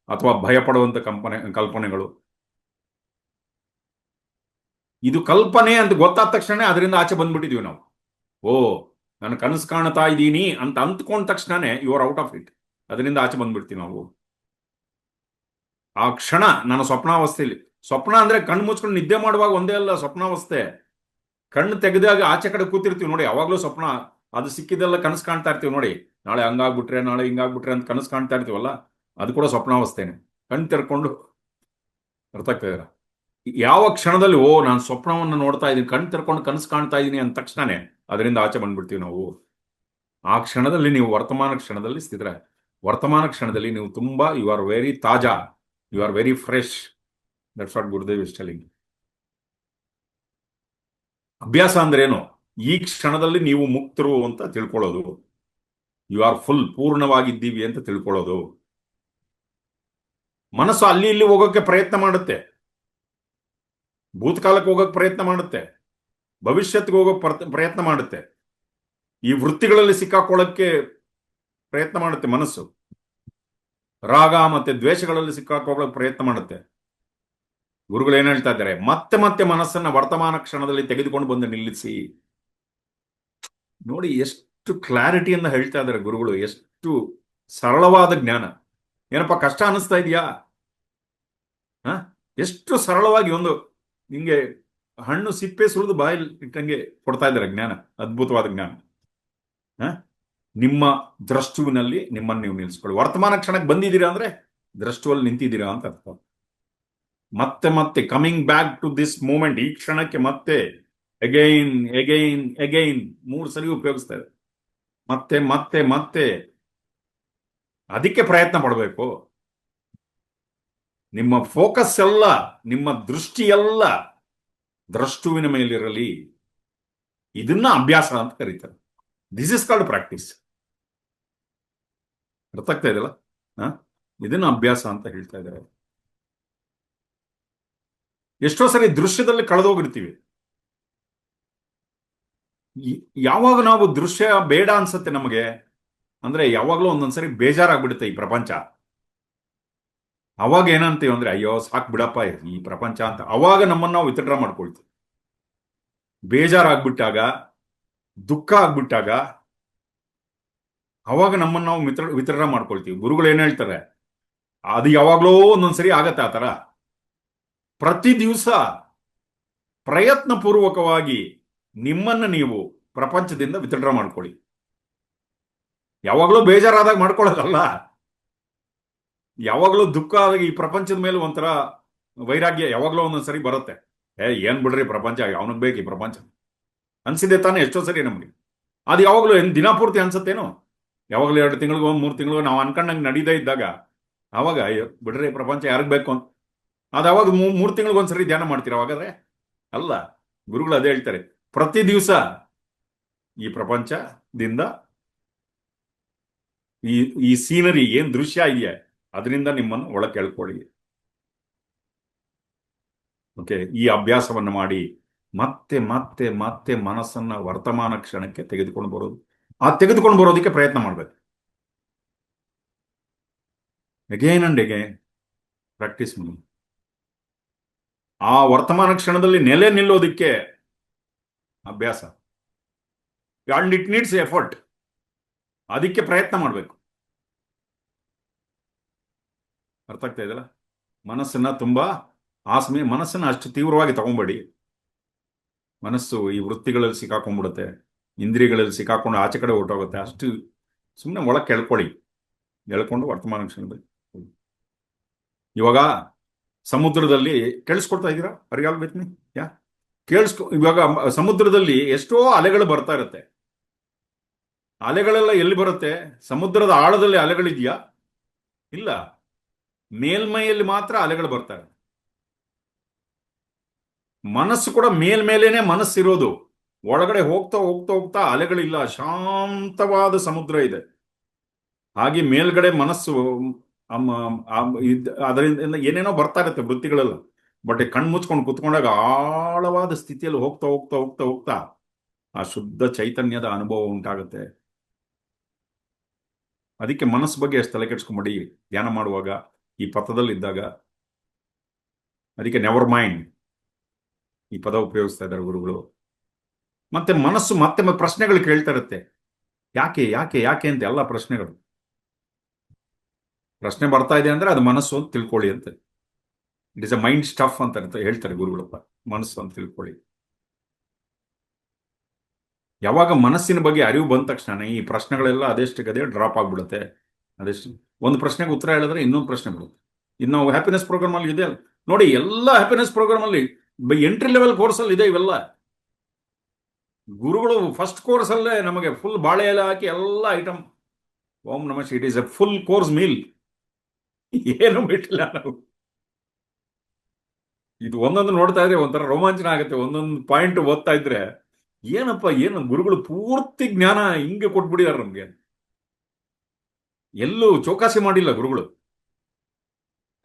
ಅಥವಾ ಭಯಪಡುವಂತ ಕಲ್ಪನೆಗಳು. ಇದು ಕಲ್ಪನೆ ಅಂತ ಗೊತ್ತಾದ ತಕ್ಷಣ ಅದರಿಂದ ಆಚೆ ಬಂದ್ಬಿಟ್ಟಿದೀವಿ ನಾವು. ಓ, ನಾನು ಕನಸು ಕಾಣ್ತಾ ಇದ್ದೀನಿ ಅಂತ ಅಂದ್ಕೊಂಡ ತಕ್ಷಣನೇ you are out of it. ಅದರಿಂದ ಆಚೆ ಬಂದ್ಬಿಡ್ತೀವಿ ನಾವು. ಆ ಕ್ಷಣ ನಾನು ಸ್ವಪ್ನಾವಸ್ಥೆಯಲ್ಲಿ, ಸ್ವಪ್ನ ಅಂದ್ರೆ ಕಣ್ಣು ಮುಚ್ಕೊಂಡು ನಿದ್ದೆ ಮಾಡುವಾಗ ಒಂದೇ ಅಲ್ಲ ಸ್ವಪ್ನಾವಸ್ಥೆ. ಕಣ್ಣು ತೆಗೆದಾಗ ಆಚೆ ಕಡೆ ಕೂತಿರ್ತೀವಿ ನೋಡಿ, ಯಾವಾಗ್ಲೂ ಸ್ವಪ್ನ. ಅದು ಸಿಕ್ಕಿದೆಲ್ಲ ಕನಸು ಕಾಣ್ತಾ ಇರ್ತೀವಿ ನೋಡಿ. ನಾಳೆ ಹಂಗಾಗ್ಬಿಟ್ರೆ, ನಾಳೆ ಹಿಂಗಾಗ್ಬಿಟ್ರೆ ಅಂತ ಕನಸು ಕಾಣ್ತಾ ಇರ್ತೀವಲ್ಲ, ಅದು ಕೂಡ ಸ್ವಪ್ನಾವಸ್ಥೆನೆ. ಕಣ್ಣು ತೆರ್ಕೊಂಡು, ಅರ್ಥ ಆಗ್ತಾ ಇದ್ದೀರಾ? ಯಾವ ಕ್ಷಣದಲ್ಲಿ ಓ ನಾನು ಸ್ವಪ್ನವನ್ನು ನೋಡ್ತಾ ಇದ್ದೀನಿ, ಕಣ್ಣು ತೆರ್ಕೊಂಡು ಕನಸು ಕಾಣ್ತಾ ಇದ್ದೀನಿ ಅಂದ ತಕ್ಷಣನೇ ಅದರಿಂದ ಆಚೆ ಬಂದ್ಬಿಡ್ತೀವಿ ನಾವು. ಆ ಕ್ಷಣದಲ್ಲಿ ನೀವು ವರ್ತಮಾನ ಕ್ಷಣದಲ್ಲಿ ಸ್ಥಿತರ. ವರ್ತಮಾನ ಕ್ಷಣದಲ್ಲಿ ನೀವು ತುಂಬಾ ಯು ಆರ್ ವೆರಿ ತಾಜಾ, you are very fresh. That's what Gurudev is telling. ಅಭ್ಯಾಸ ಅಂದ್ರೇನು? ಈ ಕ್ಷಣದಲ್ಲಿ ನೀವು ಮುಕ್ತರು ಅಂತ ತಿಳ್ಕೊಳ್ಳೋದು. ಯು ಆರ್ ಫುಲ್, ಪೂರ್ಣವಾಗಿದ್ದೀವಿ ಅಂತ ತಿಳ್ಕೊಳ್ಳೋದು. ಮನಸ್ಸು ಅಲ್ಲಿ ಇಲ್ಲಿ ಹೋಗೋಕೆ ಪ್ರಯತ್ನ ಮಾಡುತ್ತೆ. ಭೂತಕಾಲಕ್ಕೆ ಹೋಗೋಕೆ ಪ್ರಯತ್ನ ಮಾಡುತ್ತೆ, ಭವಿಷ್ಯತ್ಗೆ ಹೋಗೋಕೆ ಪ್ರಯತ್ನ ಮಾಡುತ್ತೆ, ಈ ವೃತ್ತಿಗಳಲ್ಲಿ ಸಿಕ್ಕಾಕೊಳ್ಳಕ್ಕೆ ಪ್ರಯತ್ನ ಮಾಡುತ್ತೆ ಮನಸ್ಸು, ರಾಗ ಮತ್ತೆ ದ್ವೇಷಗಳಲ್ಲಿ ಸಿಕ್ಕಾಕೊಳ್ಳೋಕೆ ಪ್ರಯತ್ನ ಮಾಡುತ್ತೆ. ಗುರುಗಳು ಏನ್ ಹೇಳ್ತಾ ಇದ್ದಾರೆ, ಮತ್ತೆ ಮತ್ತೆ ಮನಸ್ಸನ್ನ ವರ್ತಮಾನ ಕ್ಷಣದಲ್ಲಿ ತೆಗೆದುಕೊಂಡು ಬಂದು ನಿಲ್ಲಿಸಿ. ನೋಡಿ ಎಷ್ಟು ಕ್ಲಾರಿಟಿಯಿಂದ ಹೇಳ್ತಾ ಇದ್ದಾರೆ ಗುರುಗಳು, ಎಷ್ಟು ಸರಳವಾದ ಜ್ಞಾನ. ಏನಪ್ಪ ಕಷ್ಟ ಅನಿಸ್ತಾ ಇದೆಯಾ? ಎಷ್ಟು ಸರಳವಾಗಿ ಒಂದು ಹಿಂಗೆ ಹಣ್ಣು ಸಿಪ್ಪೆ ಸುರಿದು ಬಾಯಲ್ಲಿ ಇಟ್ಟಂಗೆ ಕೊಡ್ತಾ ಇದ್ದಾರೆ ಜ್ಞಾನ, ಅದ್ಭುತವಾದ ಜ್ಞಾನ. ನಿಮ್ಮ ದ್ರಷ್ಟುವಿನಲ್ಲಿ ನಿಮ್ಮನ್ನು ನೀವು ನಿಲ್ಲಿಸ್ಕೊಳ್ಳಿ. ವರ್ತಮಾನ ಕ್ಷಣಕ್ಕೆ ಬಂದಿದ್ದೀರಾ ಅಂದ್ರೆ ದ್ರಷ್ಟುವಲ್ಲಿ ನಿಂತಿದ್ದೀರಾ ಅಂತ ಅರ್ಥ. ಮತ್ತೆ ಮತ್ತೆ coming back to this moment, ಈ ಕ್ಷಣಕ್ಕೆ ಮತ್ತೆ ಅಗೈನ್ ಅಗೈನ್ ಅಗೈನ್ 3 ಸರಿ ಉಪಯೋಗಿಸ್ತಾ ಇದೆ. ಮತ್ತೆ ಮತ್ತೆ ಮತ್ತೆ ಅದಕ್ಕೆ ಪ್ರಯತ್ನ ಪಡಬೇಕು. ನಿಮ್ಮ ಫೋಕಸ್ ಎಲ್ಲ, ನಿಮ್ಮ ದೃಷ್ಟಿ ಎಲ್ಲ ದ್ರಷ್ಟುವಿನ ಮೇಲಿರಲಿ. ಇದನ್ನ ಅಭ್ಯಾಸ ಅಂತ ಕರೀತಾರೆ. This is called practice. ಅರ್ಥ ಆಗ್ತಾ ಇದೆಯಲ್ಲ? ಇದನ್ನ ಅಭ್ಯಾಸ ಅಂತ ಹೇಳ್ತಾ ಇದ್ದಾರೆ. ಎಷ್ಟೋ ಸರಿ ದೃಶ್ಯದಲ್ಲಿ ಕಳೆದೋಗಿರ್ತೀವಿ. ಯಾವಾಗ ನಾವು ದೃಶ್ಯ ಬೇಡ ಅನ್ಸತ್ತೆ ನಮಗೆ ಅಂದ್ರೆ, ಯಾವಾಗಲೂ ಒಂದೊಂದ್ಸರಿ ಬೇಜಾರಾಗ್ಬಿಡುತ್ತೆ ಈ ಪ್ರಪಂಚ. ಅವಾಗ ಏನಂತೀವಿ ಅಂದ್ರೆ, ಅಯ್ಯೋ ಸಾಕ್ ಬಿಡಪ್ಪ ಈ ಪ್ರಪಂಚ ಅಂತ. ಅವಾಗ ನಮ್ಮನ್ನ ನಾವು ವಿತ್ಡ್ರಾ ಮಾಡ್ಕೊಳ್ತೀವಿ. ಬೇಜಾರಾಗ್ಬಿಟ್ಟಾಗ, ದುಃಖ ಆಗ್ಬಿಟ್ಟಾಗ ಅವಾಗ ನಮ್ಮನ್ನ ನಾವು ವಿತ್ಡ್ರಾ ಮಾಡ್ಕೊಳ್ತೀವಿ. ಗುರುಗಳು ಏನ್ ಹೇಳ್ತಾರೆ, ಅದು ಯಾವಾಗ್ಲೋ ಒಂದೊಂದ್ಸರಿ ಆಗತ್ತೆ ಆ ತರ. ಪ್ರತಿ ದಿವಸ ಪ್ರಯತ್ನ ಪೂರ್ವಕವಾಗಿ ನಿಮ್ಮನ್ನ ನೀವು ಪ್ರಪಂಚದಿಂದ ವಿತ್ಡ್ರಾ ಮಾಡ್ಕೊಳ್ಳಿ. ಯಾವಾಗಲೂ ಬೇಜಾರಾದಾಗ ಮಾಡ್ಕೊಳ್ಳೋದಲ್ಲ. ಯಾವಾಗಲೂ ದುಃಖ ಆದಾಗ ಈ ಪ್ರಪಂಚದ ಮೇಲೆ ಒಂಥರ ವೈರಾಗ್ಯ ಯಾವಾಗಲೂ ಒಂದೊಂದ್ಸರಿ ಬರುತ್ತೆ. ಏನ್ ಬಿಡ್ರಿ ಪ್ರಪಂಚ, ಅವನಿಗೆ ಬೇಕು ಈ ಪ್ರಪಂಚ ಅನ್ಸಿದೆ ತಾನೆ ಎಷ್ಟೋ ಸರಿ ನಮಗೆ. ಅದು ಯಾವಾಗಲೂ ದಿನಪೂರ್ತಿ ಅನ್ಸತ್ತೇನೋ. ಯಾವಾಗಲೂ 2 ತಿಂಗಳಿಗೋ 3 ತಿಂಗಳಿಗೋ ನಾವು ಅನ್ಕೊಂಡಂಗೆ ನಡೀದೇ ಇದ್ದಾಗ ಅವಾಗ ಅಯ್ಯೋ ಬಿಡ್ರಿ ಪ್ರಪಂಚ ಯಾರಿಗೆ ಬೇಕು ಅಂತ. ಅದು ಅವಾಗ 3 ತಿಂಗಳಿಗೊಂದ್ಸರಿ ಧ್ಯಾನ ಮಾಡ್ತೀರ ಅವಾಗಾದ್ರೆ ಅಲ್ಲ. ಗುರುಗಳು ಅದೇ ಹೇಳ್ತಾರೆ, ಪ್ರತಿ ದಿವಸ ಈ ಪ್ರಪಂಚದಿಂದ ಈ ಸೀನರಿ ಏನ್ ದೃಶ್ಯ ಇದೆಯಾ ಅದರಿಂದ ನಿಮ್ಮನ್ನು ಒಳಗೆ ಕೇಳ್ಕೊಳ್ಳಿ. ಓಕೆ, ಈ ಅಭ್ಯಾಸವನ್ನು ಮಾಡಿ ಮತ್ತೆ ಮತ್ತೆ ಮತ್ತೆ ಮನಸ್ಸನ್ನ ವರ್ತಮಾನ ಕ್ಷಣಕ್ಕೆ ತೆಗೆದುಕೊಂಡು ಬರೋದು. ಆ ತೆಗೆದುಕೊಂಡು ಬರೋದಕ್ಕೆ ಪ್ರಯತ್ನ ಮಾಡ್ಬೇಕು. ಅಗೇನ್ ಅಂಡ್ ಅಗೇನ್ ಪ್ರಾಕ್ಟೀಸ್ ಮಾಡಿ. ಆ ವರ್ತಮಾನ ಕ್ಷಣದಲ್ಲಿ ನೆಲೆ ನಿಲ್ಲೋದಿಕ್ಕೆ ಅಭ್ಯಾಸ. And it needs effort. ಅದಕ್ಕೆ ಪ್ರಯತ್ನ ಮಾಡಬೇಕು. ಅರ್ಥ ಆಗ್ತಾ ಇದೆಯಲ್ಲ? ಮನಸ್ಸನ್ನ ತುಂಬಾ ಮನಸ್ಸನ್ನ ಅಷ್ಟು ತೀವ್ರವಾಗಿ ತಗೊಂಬೇಡಿ. ಮನಸ್ಸು ಈ ವೃತ್ತಿಗಳಲ್ಲಿ ಸಿಕ್ಕಾಕೊಂಡ್ಬಿಡುತ್ತೆ, ಇಂದ್ರಿಯಗಳಲ್ಲಿ ಸಿಕ್ಕಾಕೊಂಡು ಆಚೆ ಕಡೆ ಹೊರಟೋಗುತ್ತೆ. ಅಷ್ಟು ಸುಮ್ಮನೆ ಒಳಗೆ ಕೆಳ್ಕೊಳ್ಳಿ. ಎಳ್ಕೊಂಡು ವರ್ತಮಾನ ಕ್ಷಣದಲ್ಲಿ. ಇವಾಗ ಸಮುದ್ರದಲ್ಲಿ ಕೇಳಿಸ್ಕೊಡ್ತಾ ಇದ್ದೀರಾ? ಅರಿಯಾಗಬೇಕು ಇವಾಗ ಸಮುದ್ರದಲ್ಲಿ ಎಷ್ಟೋ ಅಲೆಗಳು ಬರ್ತಾ ಇರುತ್ತೆ. ಅಲೆಗಳೆಲ್ಲ ಎಲ್ಲಿ ಬರುತ್ತೆ? ಸಮುದ್ರದ ಆಳದಲ್ಲಿ ಅಲೆಗಳಿದೆಯಾ? ಇಲ್ಲ, ಮೇಲ್ಮೈಯಲ್ಲಿ ಮಾತ್ರ ಅಲೆಗಳು ಬರ್ತಾರೆ. ಮನಸ್ಸು ಕೂಡ ಮೇಲ್ಮೇಲೇನೆ ಮನಸ್ಸಿರೋದು. ಒಳಗಡೆ ಹೋಗ್ತಾ ಹೋಗ್ತಾ ಹೋಗ್ತಾ ಅಲೆಗಳಿಲ್ಲ, ಶಾಂತವಾದ ಸಮುದ್ರ ಇದೆ. ಹಾಗೆ ಮೇಲ್ಗಡೆ ಮನಸ್ಸು ಅದರಿಂದ ಏನೇನೋ ಬರ್ತಾ ಇರುತ್ತೆ ವೃತ್ತಿಗಳೆಲ್ಲ. ಬಟ್ ಕಣ್ಣು ಮುಚ್ಕೊಂಡು ಕುತ್ಕೊಂಡಾಗ ಆಳವಾದ ಸ್ಥಿತಿಯಲ್ಲಿ ಹೋಗ್ತಾ ಹೋಗ್ತಾ ಹೋಗ್ತಾ ಹೋಗ್ತಾ ಆ ಶುದ್ಧ ಚೈತನ್ಯದ ಅನುಭವ ಉಂಟಾಗುತ್ತೆ. ಅದಕ್ಕೆ ಮನಸ್ಸು ಬಗ್ಗೆ ಅಷ್ಟು ತಲೆ ಕೆಡ್ಸ್ಕೊಂಬಿಡಿ ಧ್ಯಾನ ಮಾಡುವಾಗ, ಈ ಪಥದಲ್ಲಿ ಇದ್ದಾಗ. ಅದಕ್ಕೆ ನೆವರ್ ಮೈಂಡ್ ಈ ಪದ ಉಪಯೋಗಿಸ್ತಾ ಇದ್ದಾರೆ ಗುರುಗಳು. ಮತ್ತೆ ಮನಸ್ಸು ಮತ್ತೆ ಪ್ರಶ್ನೆಗಳು ಕೇಳ್ತಾ ಇರುತ್ತೆ. ಯಾಕೆ ಯಾಕೆ ಯಾಕೆ ಅಂತ ಎಲ್ಲ ಪ್ರಶ್ನೆಗಳು. ಪ್ರಶ್ನೆ ಬರ್ತಾ ಇದೆ ಅಂದ್ರೆ ಅದು ಮನಸ್ಸು ಅಂತ ತಿಳ್ಕೊಳ್ಳಿ ಅಂತ. It is a mind stuff ಅಂತ ಹೇಳ್ತಾರೆ ಗುರುಗಳಪ್ಪ. ಮನಸ್ಸು ಅಂತ ತಿಳ್ಕೊಳ್ಳಿ. ಯಾವಾಗ ಮನಸ್ಸಿನ ಬಗ್ಗೆ ಅರಿವು ಬಂದ ತಕ್ಷಣ ಈ ಪ್ರಶ್ನೆಗಳೆಲ್ಲ ಅದೆಷ್ಟೇ ಡ್ರಾಪ್ ಆಗ್ಬಿಡುತ್ತೆ. ಅದೆಷ್ಟು ಒಂದು ಪ್ರಶ್ನೆಗೆ ಉತ್ತರ ಹೇಳಿದ್ರೆ ಇನ್ನೊಂದು ಪ್ರಶ್ನೆ ಬರುತ್ತೆ. ಇನ್ನು ನಾವು ಹ್ಯಾಪಿನೆಸ್ ಪ್ರೋಗ್ರಾಮ್ ಅಲ್ಲಿ ಇದೆ ನೋಡಿ, ಎಲ್ಲ ಹ್ಯಾಪಿನೆಸ್ ಪ್ರೋಗ್ರಾಮ್ ಅಲ್ಲಿ ಎಂಟ್ರಿ ಲೆವೆಲ್ ಕೋರ್ಸ್ ಅಲ್ಲಿ ಇದೆ ಇವೆಲ್ಲ. ಗುರುಗಳು ಫಸ್ಟ್ ಕೋರ್ಸ್ ಅಲ್ಲೇ ನಮಗೆ ಫುಲ್ ಬಾಳೆ ಎಲೆ ಹಾಕಿ ಎಲ್ಲ ಐಟಮ್. ಓಂ ನಮಃ. It is A full course meal. ಏನು ಬಿಟ್ಟಿಲ್ಲ ನಾವು. ಇದು ಒಂದೊಂದು ನೋಡ್ತಾ ಇದ್ರೆ ಒಂಥರ ರೋಮಾಂಚನ ಆಗುತ್ತೆ. ಒಂದೊಂದು ಪಾಯಿಂಟ್ ಓದ್ತಾ ಇದ್ರೆ ಏನಪ್ಪ ಏನು ಗುರುಗಳು ಪೂರ್ತಿ ಜ್ಞಾನ ಹಿಂಗೆ ಕೊಟ್ಬಿಡಿದಾರೆ ನಮ್ಗೆ. ಎಲ್ಲೂ ಚೌಕಾಸಿ ಮಾಡಿಲ್ಲ ಗುರುಗಳು.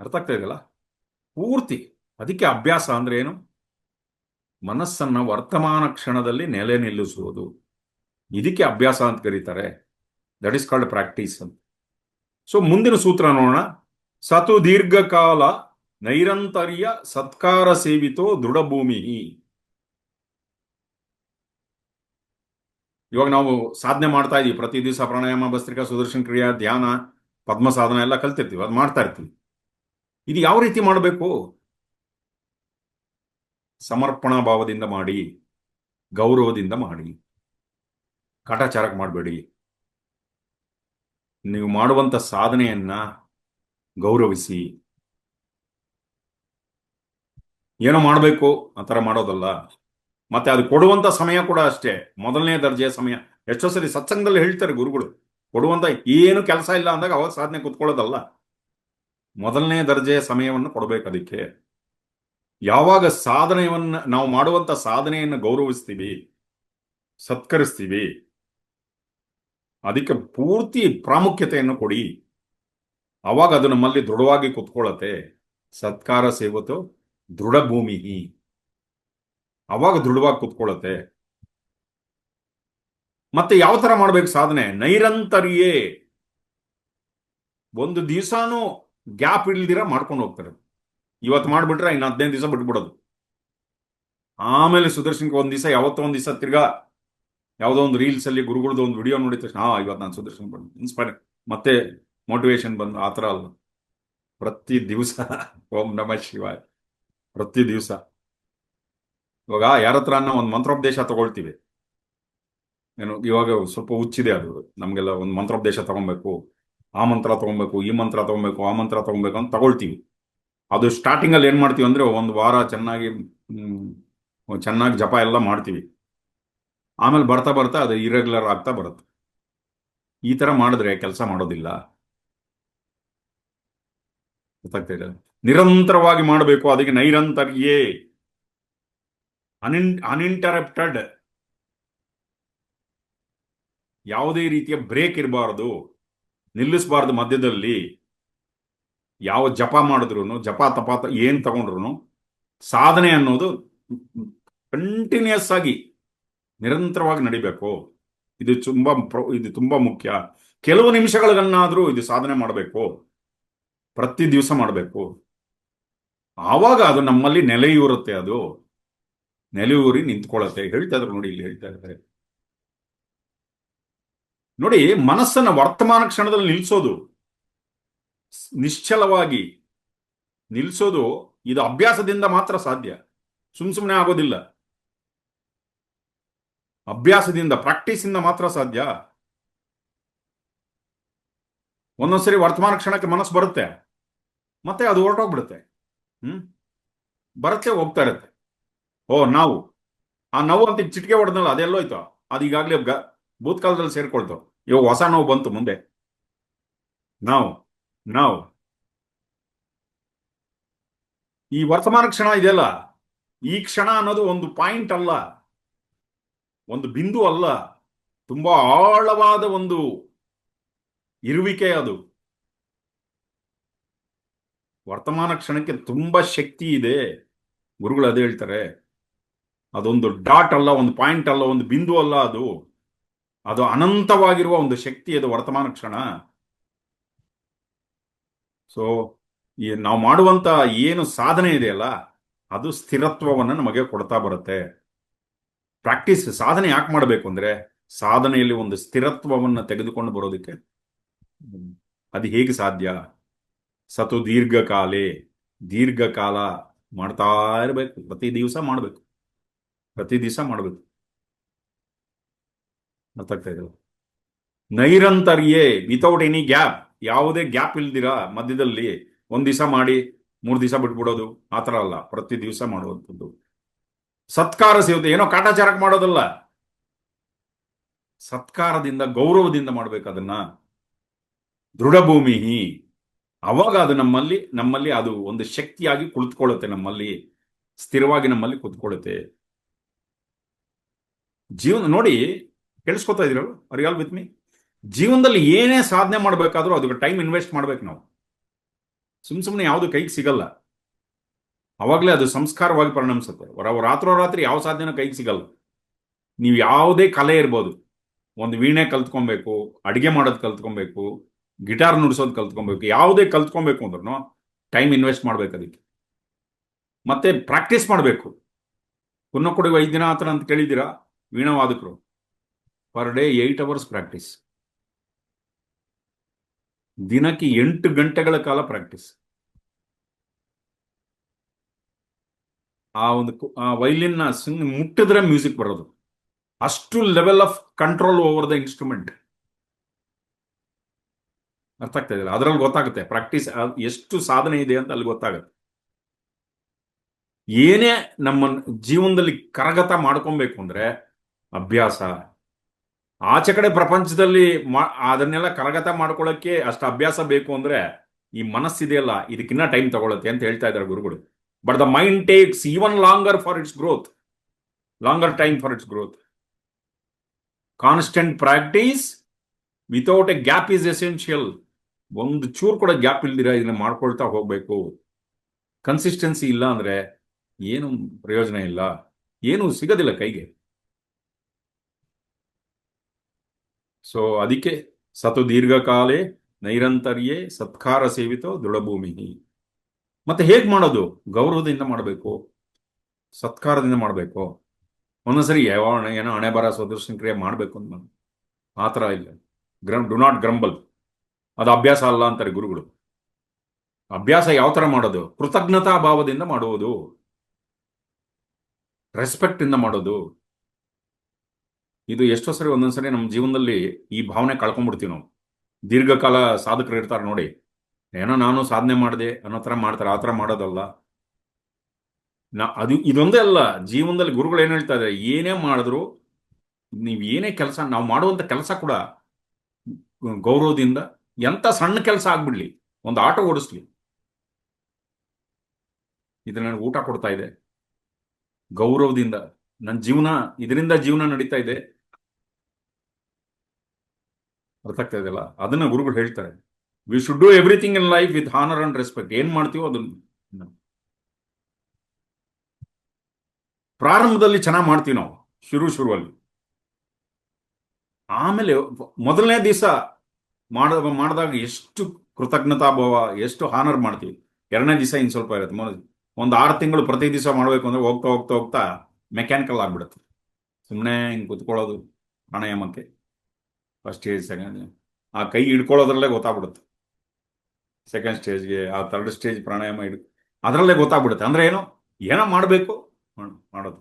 ಅರ್ಥ ಆಗ್ತಾ ಇದೆಯಲ್ಲ? ಪೂರ್ತಿ. ಅದಕ್ಕೆ ಅಭ್ಯಾಸ ಅಂದ್ರೆ ಏನು? ಮನಸ್ಸನ್ನ ವರ್ತಮಾನ ಕ್ಷಣದಲ್ಲಿ ನೆಲೆ ನಿಲ್ಲಿಸುವುದು. ಇದಕ್ಕೆ ಅಭ್ಯಾಸ ಅಂತ ಕರೀತಾರೆ. ದಟ್ ಇಸ್ ಕಾಲ್ಡ್ ಪ್ರಾಕ್ಟೀಸ್ ಅಂತ. ಸೊ ಮುಂದಿನ ಸೂತ್ರ ನೋಡೋಣ. ಸತು ದೀರ್ಘಕಾಲ ನೈರಂತರ್ಯ ಸತ್ಕಾರ ಸೇವಿತೋ ದೃಢಭೂಮಿ. ಇವಾಗ ನಾವು ಸಾಧನೆ ಮಾಡ್ತಾ ಇದೀವಿ, ಪ್ರತಿ ದಿವಸ ಪ್ರಾಣಾಯಾಮ, ಭಸ್ತ್ರಿಕಾ, ಸುದರ್ಶನ ಕ್ರಿಯಾ, ಧ್ಯಾನ, ಪದ್ಮ ಸಾಧನ ಎಲ್ಲ ಕಲ್ತಿರ್ತೀವಿ, ಅದು ಮಾಡ್ತಾ ಇರ್ತೀವಿ. ಇದು ಯಾವ ರೀತಿ ಮಾಡಬೇಕು? ಸಮರ್ಪಣಾ ಭಾವದಿಂದ ಮಾಡಿ, ಗೌರವದಿಂದ ಮಾಡಿ, ಕಾಟಾಚಾರಕ್ಕೆ ಮಾಡಬೇಡಿ. ನೀವು ಮಾಡುವಂತ ಸಾಧನೆಯನ್ನ ಗೌರವಿಸಿ. ಏನೋ ಮಾಡಬೇಕು ಆ ಥರ ಮಾಡೋದಲ್ಲ. ಮತ್ತೆ ಅದು ಕೊಡುವಂತ ಸಮಯ ಕೂಡ ಅಷ್ಟೇ, ಮೊದಲನೇ ದರ್ಜೆಯ ಸಮಯ. ಎಷ್ಟೋ ಸರಿ ಸತ್ಸಂಗದಲ್ಲಿ ಹೇಳ್ತಾರೆ ಗುರುಗಳು, ಕೊಡುವಂತ ಏನು ಕೆಲಸ ಇಲ್ಲ ಅಂದಾಗ ಅವಾಗ ಸಾಧನೆ ಕೂತ್ಕೊಳ್ಳೋದಲ್ಲ, ಮೊದಲನೇ ದರ್ಜೆಯ ಸಮಯವನ್ನು ಕೊಡಬೇಕು. ಅದಕ್ಕೆ ಯಾವಾಗ ಸಾಧನೆಯನ್ನ ನಾವು ಮಾಡುವಂತ ಸಾಧನೆಯನ್ನು ಗೌರವಿಸ್ತೀವಿ, ಸತ್ಕರಿಸ್ತೀವಿ, ಅದಕ್ಕೆ ಪೂರ್ತಿ ಪ್ರಾಮುಖ್ಯತೆಯನ್ನು ಕೊಡಿ, ಅವಾಗ ಅದು ನಮ್ಮಲ್ಲಿ ದೃಢವಾಗಿ ಕುತ್ಕೊಳ್ಳುತ್ತೆ. ಸತ್ಕಾರ ಸೇವತು ದೃಢ ಭೂಮಿ, ಅವಾಗ ದೃಢವಾಗಿ ಕುತ್ಕೊಳ್ಳುತ್ತೆ. ಮತ್ತೆ ಯಾವ ತರ ಮಾಡ್ಬೇಕು ಸಾಧನೆ? ನೈರಂತರ್ಯೇ, ಒಂದು ದಿವಸನೂ ಗ್ಯಾಪ್ ಇಲ್ದಿರ ಮಾಡ್ಕೊಂಡು ಹೋಗ್ತಾರೆ. ಇವತ್ತು ಮಾಡ್ಬಿಟ್ರೆ ಇನ್ನು 15 ದಿವಸ ಬಿಟ್ಬಿಡೋದು. ಆಮೇಲೆ ಸುದರ್ಶನ್ಗೆ ಒಂದ್ ದಿವಸ, ಯಾವತ್ತೋ ಒಂದ್ ದಿವಸ ತಿರ್ಗಾ ಯಾವುದೋ ಒಂದು ರೀಲ್ಸ್ ಅಲ್ಲಿ ಗುರುಗಳದ್ದು ಒಂದು ವಿಡಿಯೋ ನೋಡಿದ ತಕ್ಷಣ ಇವತ್ತು ನಾನು ಸುದರ್ಶನ್ ಬಂದು ಇನ್ಸ್ಪೈರ್, ಮತ್ತೆ ಮೋಟಿವೇಶನ್ ಬಂದು. ಆ ಥರ ಅಲ್ಲ, ಪ್ರತಿ ದಿವಸ ಓಂ ನಮಃ ಶಿವಾಯ, ಪ್ರತಿ ದಿವಸ. ಇವಾಗ ಯಾರ ಹತ್ರ ಒಂದು ಮಂತ್ರೋಪದೇಶ ತಗೊಳ್ತೀವಿ, ಏನು ಇವಾಗ ಸ್ವಲ್ಪ ಹುಚ್ಚಿದೆ ಅದು ನಮಗೆಲ್ಲ, ಒಂದು ಮಂತ್ರೋಪದೇಶ ತಗೊಬೇಕು, ಆ ಮಂತ್ರ ತಗೊಬೇಕು, ಈ ಮಂತ್ರ ತಗೊಬೇಕು, ಆ ಮಂತ್ರ ತಗೊಬೇಕು ಅಂತ ತಗೊಳ್ತೀವಿ. ಅದು ಸ್ಟಾರ್ಟಿಂಗ್ ಅಲ್ಲಿ ಏನ್ ಮಾಡ್ತೀವಿ ಅಂದ್ರೆ, ಒಂದು ವಾರ ಚೆನ್ನಾಗಿ ಜಪ ಎಲ್ಲ ಮಾಡ್ತೀವಿ. ಆಮೇಲೆ ಬರ್ತಾ ಬರ್ತಾ ಅದು ಇರೆಗ್ಯುಲರ್ ಆಗ್ತಾ ಬರುತ್ತೆ. ಈ ತರ ಮಾಡಿದ್ರೆ ಕೆಲಸ ಮಾಡೋದಿಲ್ಲ. ಗೊತ್ತಾಗ್ತಾ ಇದೆ? ನಿರಂತರವಾಗಿ ಮಾಡಬೇಕು. ಅದಕ್ಕೆ ನೈರಂತರ್ಯೇ, ಅನ್ಇಂಟರಪ್ಟೆಡ್, ಯಾವುದೇ ರೀತಿಯ ಬ್ರೇಕ್ ಇರಬಾರದು, ನಿಲ್ಲಿಸಬಾರದು ಮಧ್ಯದಲ್ಲಿ. ಯಾವ ಜಪ ಮಾಡಿದ್ರು, ಜಪ ತಪ ಏನ್ ತಗೊಂಡ್ರು, ಸಾಧನೆ ಅನ್ನೋದು ಕಂಟಿನ್ಯೂಸ್ ಆಗಿ ನಿರಂತರವಾಗಿ ನಡಿಬೇಕು. ಇದು ತುಂಬಾ ಮುಖ್ಯ. ಕೆಲವು ನಿಮಿಷಗಳಿಗನ್ನಾದ್ರೂ ಇದು ಸಾಧನೆ ಮಾಡಬೇಕು, ಪ್ರತಿ ದಿವಸ ಮಾಡಬೇಕು. ಆವಾಗ ಅದು ನಮ್ಮಲ್ಲಿ ನೆಲೆಯೂರುತ್ತೆ, ಅದು ನೆಲೆಯೂರಿ ನಿಂತ್ಕೊಳ್ಳುತ್ತೆ. ಹೇಳ್ತಾ ಇದ್ರು ನೋಡಿ, ಇಲ್ಲಿ ಹೇಳ್ತಾ ಇದ್ದಾರೆ ನೋಡಿ, ಮನಸ್ಸನ್ನ ವರ್ತಮಾನ ಕ್ಷಣದಲ್ಲಿ ನಿಲ್ಸೋದು, ನಿಶ್ಚಲವಾಗಿ ನಿಲ್ಸೋದು, ಇದು ಅಭ್ಯಾಸದಿಂದ ಮಾತ್ರ ಸಾಧ್ಯ, ಸುಮ್ಮನೆ ಆಗೋದಿಲ್ಲ. ಅಭ್ಯಾಸದಿಂದ, ಪ್ರಾಕ್ಟೀಸಿಂದ ಮಾತ್ರ ಸಾಧ್ಯ. ಒಂದೊಂದ್ಸರಿ ವರ್ತಮಾನ ಕ್ಷಣಕ್ಕೆ ಮನಸ್ಸು ಬರುತ್ತೆ, ಮತ್ತೆ ಅದು ಹೊರಟೋಗ್ಬಿಡುತ್ತೆ. ಬರುತ್ತೆ, ಹೋಗ್ತಾ ಇರುತ್ತೆ. ನಾವು ಆ ನೋವು ಅಂತ ಚಿಟಿಕೆ ಹೊಡೆದ್ನಲ್ಲ, ಅದೆಲ್ಲೋಯ್ತು, ಅದು ಈಗಾಗಲೇ ಭೂತ್ಕಾಲದಲ್ಲಿ ಸೇರ್ಕೊಳ್ತು. ಇವಾಗ ಹೊಸ ನೋವು ಬಂತು ಮುಂದೆ. ನಾವು ಈ ವರ್ತಮಾನ ಕ್ಷಣ ಇದೆಯಲ್ಲ, ಈ ಕ್ಷಣ ಅನ್ನೋದು ಒಂದು ಪಾಯಿಂಟ್ ಅಲ್ಲ, ಒಂದು ಬಿಂದು ಅಲ್ಲ, ತುಂಬಾ ಆಳವಾದ ಒಂದು ಇರುವಿಕೆ ಅದು. ವರ್ತಮಾನ ಕ್ಷಣಕ್ಕೆ ತುಂಬಾ ಶಕ್ತಿ ಇದೆ. ಗುರುಗಳು ಅದೇ ಹೇಳ್ತಾರೆ, ಅದೊಂದು ಡಾಟ್ ಅಲ್ಲ, ಒಂದು ಪಾಯಿಂಟ್ ಅಲ್ಲ, ಒಂದು ಬಿಂದು ಅಲ್ಲ, ಅದು ಅನಂತವಾಗಿರುವ ಒಂದು ಶಕ್ತಿ, ಅದು ವರ್ತಮಾನ ಕ್ಷಣ. ಸೊ ನಾವು ಮಾಡುವಂತ ಏನು ಸಾಧನೆ ಇದೆಯಲ್ಲ, ಅದು ಸ್ಥಿರತ್ವವನ್ನು ನಮಗೆ ಕೊಡ್ತಾ ಬರುತ್ತೆ. ಪ್ರಾಕ್ಟೀಸ್, ಸಾಧನೆ ಯಾಕೆ ಮಾಡಬೇಕು ಅಂದ್ರೆ, ಸಾಧನೆಯಲ್ಲಿ ಒಂದು ಸ್ಥಿರತ್ವವನ್ನು ತೆಗೆದುಕೊಂಡು ಬರೋದಕ್ಕೆ. ಅದು ಹೇಗೆ ಸಾಧ್ಯ? ಸತು ದೀರ್ಘಕಾಲೇ, ದೀರ್ಘಕಾಲ ಮಾಡ್ತಾ ಇರಬೇಕು, ಪ್ರತಿ ದಿವಸ ಮಾಡಬೇಕು. ಗೊತ್ತಾಗ್ತಾ ಇದೆ? ನೈರಂತರ್ಯೇ, ವಿತೌಟ್ ಎನಿ ಗ್ಯಾಪ್, ಯಾವುದೇ ಗ್ಯಾಪ್ ಇಲ್ದಿರ ಮಧ್ಯದಲ್ಲಿ ಒಂದ್ ದಿವಸ ಮಾಡಿ 3 ದಿವಸ ಬಿಟ್ಬಿಡೋದು, ಆ ಥರ ಅಲ್ಲ, ಪ್ರತಿ ದಿವಸ ಮಾಡುವಂಥದ್ದು. ಸತ್ಕಾರ ಸೇವತೆ, ಏನೋ ಕಾಟಾಚಾರಕ್ಕೆ ಮಾಡೋದಲ್ಲ, ಸತ್ಕಾರದಿಂದ, ಗೌರವದಿಂದ ಮಾಡ್ಬೇಕು ಅದನ್ನ. ದೃಢಭೂಮಿ, ಅವಾಗ ಅದು ನಮ್ಮಲ್ಲಿ ಅದು ಒಂದು ಶಕ್ತಿಯಾಗಿ ಕುಳಿತುಕೊಳ್ಳುತ್ತೆ, ನಮ್ಮಲ್ಲಿ ಸ್ಥಿರವಾಗಿ ನಮ್ಮಲ್ಲಿ ಕುತ್ಕೊಳ್ಳುತ್ತೆ. ಜೀವನ ನೋಡಿ, ಕೇಳಿಸ್ಕೊತಾ ಇದ್ರಲ್ಲ, are you all with me? ಜೀವನದಲ್ಲಿ ಏನೇ ಸಾಧನೆ ಮಾಡಬೇಕಾದ್ರೂ ಅದಕ್ಕೆ ಟೈಮ್ ಇನ್ವೆಸ್ಟ್ ಮಾಡ್ಬೇಕು ನಾವು. ಸುಮ್ಮನೆ ಯಾವುದು ಕೈಗೆ ಸಿಗಲ್ಲ. ಅವಾಗಲೇ ಅದು ಸಂಸ್ಕಾರವಾಗಿ ಪರಿಣಮಿಸುತ್ತೆ. ರಾತ್ರೋರಾತ್ರಿ ಯಾವ ಸಾಧನೆ ಕೈಗೆ ಸಿಗಲ್ಲ. ನೀವು ಯಾವುದೇ ಕಲೆ ಇರ್ಬೋದು, ಒಂದು ವೀಣೆ ಕಲ್ತ್ಕೊಬೇಕು, ಅಡಿಗೆ ಮಾಡೋದು ಕಲ್ತ್ಕೊಬೇಕು, ಗಿಟಾರ್ ನುಡಿಸೋದು ಕಲ್ತ್ಕೊಬೇಕು, ಯಾವುದೇ ಕಲ್ತ್ಕೊಬೇಕು ಅಂದ್ರೂ ಟೈಮ್ ಇನ್ವೆಸ್ಟ್ ಮಾಡ್ಬೇಕು ಅದಕ್ಕೆ. ಮತ್ತೆ ಪ್ರಾಕ್ಟೀಸ್ ಮಾಡಬೇಕು. ಕುನ್ನಕೊಡಿ ವೈದ್ಯನಾಥನ್ ಅಂತ ಕೇಳಿದ್ದೀರಾ? ವೀಣಾವಾದಕರು ಪರ್ ಡೇ 8 ಅವರ್ಸ್ ಪ್ರಾಕ್ಟೀಸ್. ದಿನಕ್ಕೆ 8 ಗಂಟೆಗಳ ಕಾಲ ಪ್ರಾಕ್ಟೀಸ್. ಆ ಒಂದು ವೈಲಿನ್ ಮುಟ್ಟಿದ್ರೆ ಮ್ಯೂಸಿಕ್ ಬರೋದು. ಅಷ್ಟು level of control over the instrument. ಅರ್ಥ ಆಗ್ತಾ ಇದೆಯಲ್ಲ? ಅದರಲ್ಲಿ ಗೊತ್ತಾಗುತ್ತೆ ಪ್ರಾಕ್ಟೀಸ್ ಎಷ್ಟು ಸಾಧನೆ ಇದೆ ಅಂತ ಅಲ್ಲಿ ಗೊತ್ತಾಗುತ್ತೆ. ಏನೇ ನಮ್ಮ ಜೀವನದಲ್ಲಿ ಕರಗತ ಮಾಡ್ಕೊಬೇಕು ಅಂದ್ರೆ ಅಭ್ಯಾಸ. ಆಚೆ ಕಡೆ ಪ್ರಪಂಚದಲ್ಲಿ ಅದನ್ನೆಲ್ಲ ಕರಗತ ಮಾಡ್ಕೊಳ್ಳೋಕ್ಕೆ ಅಷ್ಟು ಅಭ್ಯಾಸ ಬೇಕು ಅಂದ್ರೆ ಈ ಮನಸ್ಸಿದೆಯಲ್ಲ, ಇದಕ್ಕಿನ್ನ ಟೈಮ್ ತಗೊಳುತ್ತೆ ಅಂತ ಹೇಳ್ತಾ ಇದ್ದಾರೆ ಗುರುಗಳು. But the mind takes even longer for it's growth, longer time for it's growth. Constant practice without A gap is essential. ಒಂದು ಚೂರು ಕೂಡ ಗ್ಯಾಪ್ ಇಲ್ದಿರ ಇದನ್ನ ಮಾಡ್ಕೊಳ್ತಾ ಹೋಗ್ಬೇಕು. ಕನ್ಸಿಸ್ಟೆನ್ಸಿ ಇಲ್ಲ ಅಂದ್ರೆ ಏನು ಪ್ರಯೋಜನ ಇಲ್ಲ, ಏನು ಸಿಗೋದಿಲ್ಲ ಕೈಗೆ. ಸೊ ಅದಕ್ಕೆ ಸತು ದೀರ್ಘಕಾಲೇ ನೈರಂತರ್ಯೇ ಸತ್ಕಾರ ಸೇವಿತೋ ದೃಢಭೂಮಿ. ಮತ್ತೆ ಹೇಗ್ ಮಾಡೋದು? ಗೌರವದಿಂದ ಮಾಡಬೇಕು, ಸತ್ಕಾರದಿಂದ ಮಾಡಬೇಕು. ಒಂದೊಂದ್ಸರಿ ಏನೋ ಹಣೆ ಬರ ಸ್ವದರ್ಶನ ಕ್ರಿಯೆ ಮಾಡಬೇಕು ಅಂತ ಆ ಥರ ಇಲ್ಲ. Do not grumble. ಅದು ಅಭ್ಯಾಸ ಅಲ್ಲ ಅಂತಾರೆ ಗುರುಗಳು. ಅಭ್ಯಾಸ ಯಾವ ಥರ ಮಾಡೋದು? ಕೃತಜ್ಞತಾ ಭಾವದಿಂದ ಮಾಡುವುದು, ರೆಸ್ಪೆಕ್ಟ್ ಇಂದ ಮಾಡೋದು. ಇದು ಎಷ್ಟೋ ಸರಿ ಒಂದೊಂದ್ಸರಿ ನಮ್ಮ ಜೀವನದಲ್ಲಿ ಈ ಭಾವನೆ ಕಳ್ಕೊಂಡ್ಬಿಡ್ತೀವಿ ನಾವು. ದೀರ್ಘಕಾಲ ಸಾಧಕರು ಇರ್ತಾರೆ ನೋಡಿ, ಏನೋ ನಾನು ಸಾಧನೆ ಮಾಡಿದೆ ಅನ್ನೋ ಥರ ಮಾಡ್ತಾರೆ. ಆ ಥರ ಮಾಡೋದಲ್ಲ. ಅದು ಇದೊಂದೇ ಅಲ್ಲ, ಜೀವನದಲ್ಲಿ ಗುರುಗಳು ಏನು ಹೇಳ್ತಾ ಇದ್ದಾರೆ, ಏನೇ ಮಾಡಿದ್ರು ನೀವು ಏನೇ ಕೆಲಸ, ನಾವು ಮಾಡುವಂಥ ಕೆಲಸ ಕೂಡ ಗೌರವದಿಂದ, ಎಂಥ ಸಣ್ಣ ಕೆಲಸ ಆಗ್ಬಿಡ್ಲಿ, ಒಂದು ಆಟೋ ಓಡಿಸ್ಲಿ, ಇದು ನನಗೆ ಊಟ ಕೊಡ್ತಾ ಇದೆ, ಗೌರವದಿಂದ ನನ್ನ ಜೀವನ, ಇದರಿಂದ ಜೀವನ ನಡೀತಾ ಇದೆ, ಅರ್ಥ ಆಗ್ತಾ ಇದೆಯಲ್ಲ? ಅದನ್ನ ಗುರುಗಳು ಹೇಳ್ತಾರೆ. We should do everything in life with honour and respect. ಏನ್ ಮಾಡ್ತೀವೋ ಅದನ್ನ ಪ್ರಾರಂಭದಲ್ಲಿ ಚೆನ್ನಾಗಿ ಮಾಡ್ತೀವಿ ನಾವು, ಶುರುವಲ್ಲಿ. ಆಮೇಲೆ ಮೊದಲನೇ ದಿವಸ ಮಾಡಿದಾಗ ಎಷ್ಟು ಕೃತಜ್ಞತಾ ಭಾವ, ಎಷ್ಟು ಹಾನರ್ ಮಾಡ್ತೀವಿ. ಎರಡನೇ ದಿವಸ ಇನ್ನು ಸ್ವಲ್ಪ ಇರುತ್ತೆ. ಒಂದು 6 ತಿಂಗಳು ಪ್ರತಿ ದಿವಸ ಮಾಡಬೇಕು ಅಂದ್ರೆ ಹೋಗ್ತಾ ಹೋಗ್ತಾ ಹೋಗ್ತಾ ಮೆಕ್ಯಾನಿಕಲ್ ಆಗ್ಬಿಡುತ್ತೆ. ಸುಮ್ಮನೆ ಹಿಂಗೆ ಕುತ್ಕೊಳ್ಳೋದು ಪ್ರಾಣಾಯಾಮಕ್ಕೆ ಫಸ್ಟ್ ಸ್ಟೇಜ್, ಸೆಕೆಂಡ್ ಆ ಕೈ ಹಿಡ್ಕೊಳ್ಳೋದ್ರಲ್ಲೇ ಗೊತ್ತಾಗ್ಬಿಡುತ್ತೆ. ಸೆಕೆಂಡ್ ಸ್ಟೇಜ್ಗೆ, ಆ ಥರ್ಡ್ ಸ್ಟೇಜ್ ಪ್ರಾಣಾಯಾಮ ಅದರಲ್ಲೇ ಗೊತ್ತಾಗ್ಬಿಡುತ್ತೆ. ಅಂದ್ರೆ ಏನೋ ಮಾಡಬೇಕು ಮಾಡೋದು.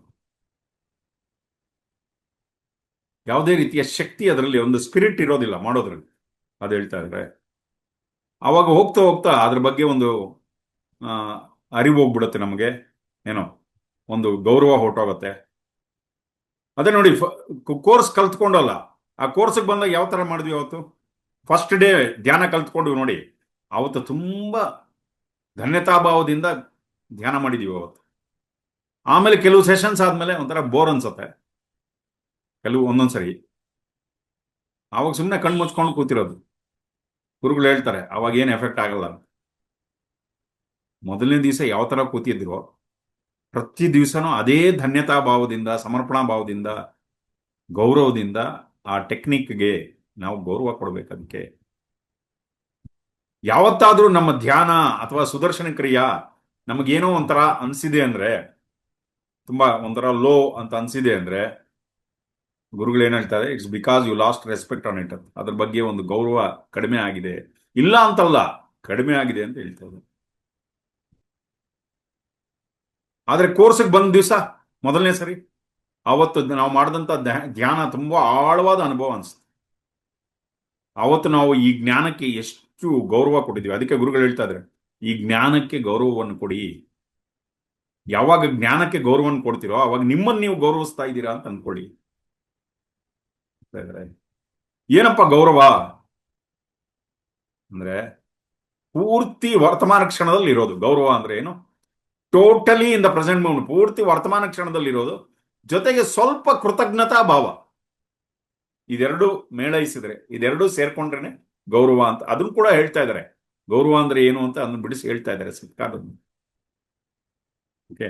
ಯಾವುದೇ ರೀತಿಯ ಶಕ್ತಿ ಅದರಲ್ಲಿ, ಒಂದು ಸ್ಪಿರಿಟ್ ಇರೋದಿಲ್ಲ ಮಾಡೋದ್ರಲ್ಲಿ. ಅದು ಹೇಳ್ತಾ ಇದ್ರೆ ಆವಾಗ ಹೋಗ್ತಾ ಹೋಗ್ತಾ ಅದ್ರ ಬಗ್ಗೆ ಒಂದು ಅರಿವು ಹೋಗ್ಬಿಡುತ್ತೆ ನಮಗೆ. ಒಂದು ಗೌರವ ಹೊರಟೋಗುತ್ತೆ. ಅದೇ ನೋಡಿ, ಕೋರ್ಸ್ ಕಲ್ತ್ಕೊಂಡಲ್ಲ, ಆ ಕೋರ್ಸ್ಗೆ ಬಂದಾಗ ಯಾವ ಥರ ಮಾಡಿದ್ವಿ ಅವತ್ತು? ಫಸ್ಟ್ ಡೇ ಧ್ಯಾನ ಕಲ್ತ್ಕೊಂಡ್ವಿ ನೋಡಿ, ಅವತ್ತು ತುಂಬ ಧನ್ಯತಾಭಾವದಿಂದ ಧ್ಯಾನ ಮಾಡಿದೀವಿ ಅವತ್ತು. ಆಮೇಲೆ ಕೆಲವು ಸೆಷನ್ಸ್ ಆದಮೇಲೆ ಒಂಥರ ಬೋರ್ ಅನ್ಸುತ್ತೆ ಒಂದೊಂದ್ಸರಿ. ಆವಾಗ ಸುಮ್ಮನೆ ಕಣ್ಣು ಮುಚ್ಕೊಂಡು ಕೂತಿರೋದು. ಗುರುಗಳು ಹೇಳ್ತಾರೆ ಅವಾಗ ಏನು ಎಫೆಕ್ಟ್ ಆಗಲ್ಲ. ಮೊದಲನೇ ದಿವಸ ಯಾವ ಥರ ಕೂತಿದ್ರೋ ಪ್ರತಿ ದಿವಸನೂ ಅದೇ ಧನ್ಯತಾ ಭಾವದಿಂದ, ಸಮರ್ಪಣಾ ಭಾವದಿಂದ, ಗೌರವದಿಂದ ಆ ಟೆಕ್ನಿಕ್ಗೆ ನಾವು ಗೌರವ ಕೊಡ್ಬೇಕು. ಅದಕ್ಕೆ ಯಾವತ್ತಾದ್ರೂ ನಮ್ಮ ಧ್ಯಾನ ಅಥವಾ ಸುದರ್ಶನ ಕ್ರಿಯಾ ನಮಗೇನೋ ಒಂಥರ ಅನ್ಸಿದೆ ಅಂದ್ರೆ, ತುಂಬಾ ಒಂಥರ ಲೋ ಅಂತ ಅನ್ಸಿದೆ ಅಂದ್ರೆ, ಗುರುಗಳು ಏನ್ ಹೇಳ್ತಾರೆ, it's because you lost respect on it. ಅದ್ರ ಬಗ್ಗೆ ಒಂದು ಗೌರವ ಕಡಿಮೆ ಆಗಿದೆ, ಇಲ್ಲ ಅಂತಲ್ಲ, ಕಡಿಮೆ ಆಗಿದೆ ಅಂತ ಹೇಳ್ತಾರೆ. ಆದ್ರೆ ಕೋರ್ಸ್ಗೆ ಬಂದ ದಿವಸ ಮೊದಲನೇ ಸರಿ ಅವತ್ತು ನಾವು ಮಾಡಿದಂಥ ಧ್ಯಾನ ತುಂಬಾ ಆಳವಾದ ಅನುಭವ ಅನ್ಸುತ್ತೆ. ಅವತ್ತು ನಾವು ಈ ಜ್ಞಾನಕ್ಕೆ ಎಷ್ಟು ಗೌರವ ಕೊಟ್ಟಿದ್ದೀವಿ. ಅದಕ್ಕೆ ಗುರುಗಳು ಹೇಳ್ತಾ ಇದ್ದಾರೆ, ಈ ಜ್ಞಾನಕ್ಕೆ ಗೌರವವನ್ನು ಕೊಡಿ. ಯಾವಾಗ ಜ್ಞಾನಕ್ಕೆ ಗೌರವವನ್ನು ಕೊಡ್ತೀರೋ ಅವಾಗ ನಿಮ್ಮನ್ನು ನೀವು ಗೌರವಿಸ್ತಾ ಇದ್ದೀರಾ ಅಂತ ಅಂದ್ಕೊಳ್ಳಿ. ಏನಪ್ಪ ಗೌರವ ಅಂದ್ರೆ? ಪೂರ್ತಿ ವರ್ತಮಾನ ಕ್ಷಣದಲ್ಲಿ ಇರೋದು. ಗೌರವ ಅಂದ್ರೆ ಏನು? Totally in the present moment, ಪೂರ್ತಿ ವರ್ತಮಾನ ಕ್ಷಣದಲ್ಲಿ ಇರೋದು, ಜೊತೆಗೆ ಸ್ವಲ್ಪ ಕೃತಜ್ಞತಾ ಭಾವ. ಇದೆರಡು ಮೇಳೈಸಿದ್ರೆ, ಇದೆರಡು ಸೇರ್ಕೊಂಡ್ರೇನೆ ಗೌರವ ಅಂತ. ಅದನ್ನು ಕೂಡ ಹೇಳ್ತಾ ಇದ್ದಾರೆ. ಗೌರವ ಅಂದ್ರೆ ಏನು ಅಂತ ಅದನ್ನು ಬಿಡಿಸಿ ಹೇಳ್ತಾ ಇದ್ದಾರೆ ಸತ್ಕಾರದಲ್ಲಿ. ಓಕೆ.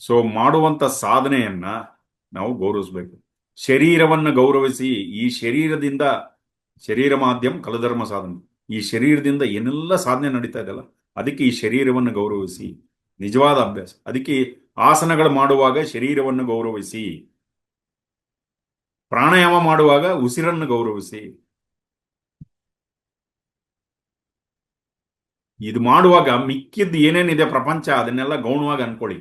ಸೊ ಮಾಡುವಂತ ಸಾಧನೆಯನ್ನ ನಾವು ಗೌರವಿಸಬೇಕು. ಶರೀರವನ್ನು ಗೌರವಿಸಿ, ಈ ಶರೀರದಿಂದ, ಶರೀರ ಮಾಧ್ಯಮ ಕಲಧರ್ಮ ಸಾಧನೆ, ಈ ಶರೀರದಿಂದ ಏನೆಲ್ಲ ಸಾಧನೆ ನಡೀತಾ ಇದೆಯಲ್ಲ, ಅದಕ್ಕೆ ಈ ಶರೀರವನ್ನು ಗೌರವಿಸಿ, ನಿಜವಾದ ಅಭ್ಯಾಸ. ಅದಕ್ಕೆ ಆಸನಗಳು ಮಾಡುವಾಗ ಶರೀರವನ್ನು ಗೌರವಿಸಿ, ಪ್ರಾಣಾಯಾಮ ಮಾಡುವಾಗ ಉಸಿರನ್ನು ಗೌರವಿಸಿ. ಇದು ಮಾಡುವಾಗ ಮಿಕ್ಕಿದ್ದು ಏನೇನಿದೆ ಪ್ರಪಂಚ ಅದನ್ನೆಲ್ಲ ಗೌಣವಾಗಿ ಅನ್ಕೊಳ್ಳಿ.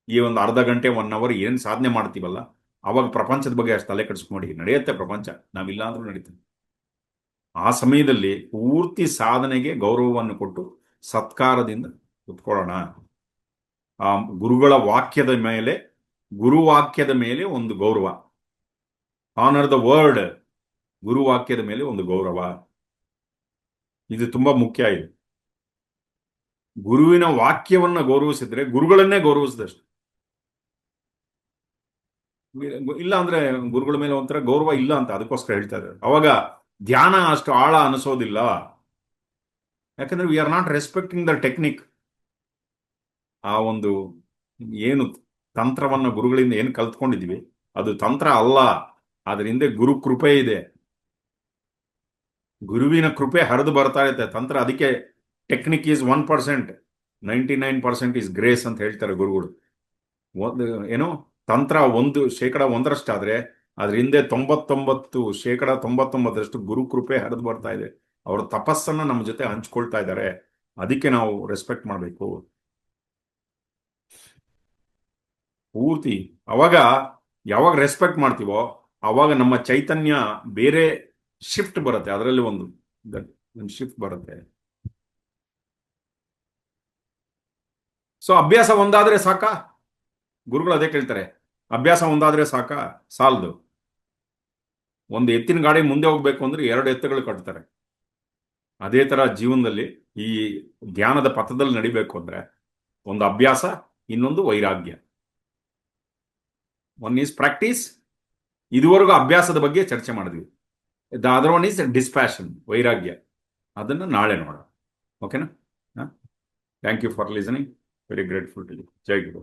ಈ ಒಂದು ಅರ್ಧ ಗಂಟೆ 1 ಅವರ್ ಏನ್ ಸಾಧನೆ ಮಾಡ್ತೀವಲ್ಲ, ಅವಾಗ ಪ್ರಪಂಚದ ಬಗ್ಗೆ ಅಷ್ಟು ತಲೆ ಕೆಡಿಸ್ಕೊಂಡು ನಡೆಯುತ್ತೆ ಪ್ರಪಂಚ, ನಾವಿಲ್ಲ ಅಂದ್ರೂ ನಡೀತದೆ. ಆ ಸಮಯದಲ್ಲಿ ಪೂರ್ತಿ ಸಾಧನೆಗೆ ಗೌರವವನ್ನು ಕೊಟ್ಟು ಸತ್ಕಾರದಿಂದ ಕುತ್ಕೊಳ್ಳೋಣ. ಆ ಗುರುಗಳ ವಾಕ್ಯದ ಮೇಲೆ, ಗುರುವಾಕ್ಯದ ಮೇಲೆ ಒಂದು ಗೌರವ, ಆನರ್ ದ ವರ್ಡ್, ಗುರುವಾಕ್ಯದ ಮೇಲೆ ಒಂದು ಗೌರವ, ಇದು ತುಂಬಾ ಮುಖ್ಯ. ಇದು ಗುರುವಿನ ವಾಕ್ಯವನ್ನ ಗೌರವಿಸಿದ್ರೆ ಗುರುಗಳನ್ನೇ ಗೌರವಿಸಿದಷ್ಟು. ಇಲ್ಲ ಅಂದ್ರೆ ಗುರುಗಳ ಮೇಲೆ ಒಂಥರ ಗೌರವ ಇಲ್ಲ ಅಂತ, ಅದಕ್ಕೋಸ್ಕರ ಹೇಳ್ತಾ ಇದ್ದಾರೆ. ಅವಾಗ ಧ್ಯಾನ ಅಷ್ಟು ಆಳ ಅನಿಸೋದಿಲ್ಲ. ಯಾಕಂದ್ರೆ we are not respecting the technique. ಆ ಒಂದು ಏನು ತಂತ್ರವನ್ನ ಗುರುಗಳಿಂದ ಏನು ಕಲ್ತ್ಕೊಂಡಿದೀವಿ ಅದು ತಂತ್ರ ಅಲ್ಲ, ಅದ್ರ ಹಿಂದೆ ಗುರು ಕೃಪೆ ಇದೆ. ಗುರುವಿನ ಕೃಪೆ ಹರಿದು ಬರ್ತಾ ಇರುತ್ತೆ ತಂತ್ರ. ಅದಕ್ಕೆ ಟೆಕ್ನಿಕ್ ಈಸ್ 1%, 99% ಈಸ್ ಗ್ರೇಸ್ ಅಂತ ಹೇಳ್ತಾರೆ ಗುರುಗಳು. ಒಂದು ಏನೋ ತಂತ್ರ 1% ಅದ್ರ ಹಿಂದೆ 99% ಗುರು ಕೃಪೆ ಹರಿದು ಬರ್ತಾ ಇದೆ. ಅವರ ತಪಸ್ಸನ್ನ ನಮ್ಮ ಜೊತೆ ಹಂಚ್ಕೊಳ್ತಾ ಇದ್ದಾರೆ. ಅದಕ್ಕೆ ನಾವು ರೆಸ್ಪೆಕ್ಟ್ ಮಾಡಬೇಕು ಪೂರ್ತಿ. ಅವಾಗ ಯಾವಾಗ ರೆಸ್ಪೆಕ್ಟ್ ಮಾಡ್ತೀವೋ ಅವಾಗ ನಮ್ಮ ಚೈತನ್ಯ ಬೇರೆ ಶಿಫ್ಟ್ ಬರುತ್ತೆ, ಅದರಲ್ಲಿ ಒಂದು ಶಿಫ್ಟ್ ಬರುತ್ತೆ. ಸೊ ಅಭ್ಯಾಸ ಒಂದಾದ್ರೆ ಸಾಕ, ಗುರುಗಳು ಅದೇ ಕೇಳ್ತಾರೆ. ಅಭ್ಯಾಸ ಒಂದಾದ್ರೆ ಸಾಕ, ಸಾಲದು. ಒಂದು ಎತ್ತಿನ ಗಾಡಿ ಮುಂದೆ ಹೋಗ್ಬೇಕು ಅಂದ್ರೆ 2 ಎತ್ತುಗಳು ಕಟ್ತಾರೆ. ಅದೇ ತರ ಜೀವನದಲ್ಲಿ ಈ ಧ್ಯಾನದ ಪಥದಲ್ಲಿ ನಡಿಬೇಕು ಅಂದ್ರೆ ಒಂದು ಅಭ್ಯಾಸ, ಇನ್ನೊಂದು ವೈರಾಗ್ಯ. One is practice. ಇದುವರೆಗೂ ಅಭ್ಯಾಸದ ಬಗ್ಗೆ ಚರ್ಚೆ ಮಾಡಿದ್ವಿ. The other one is dispassion, ವೈರಾಗ್ಯ. ಅದನ್ನು ನಾಳೆ ನೋಡೋಣ. ಓಕೆನಾ? Thank you for listening. Very grateful to you. ಜೈ ಗುರು.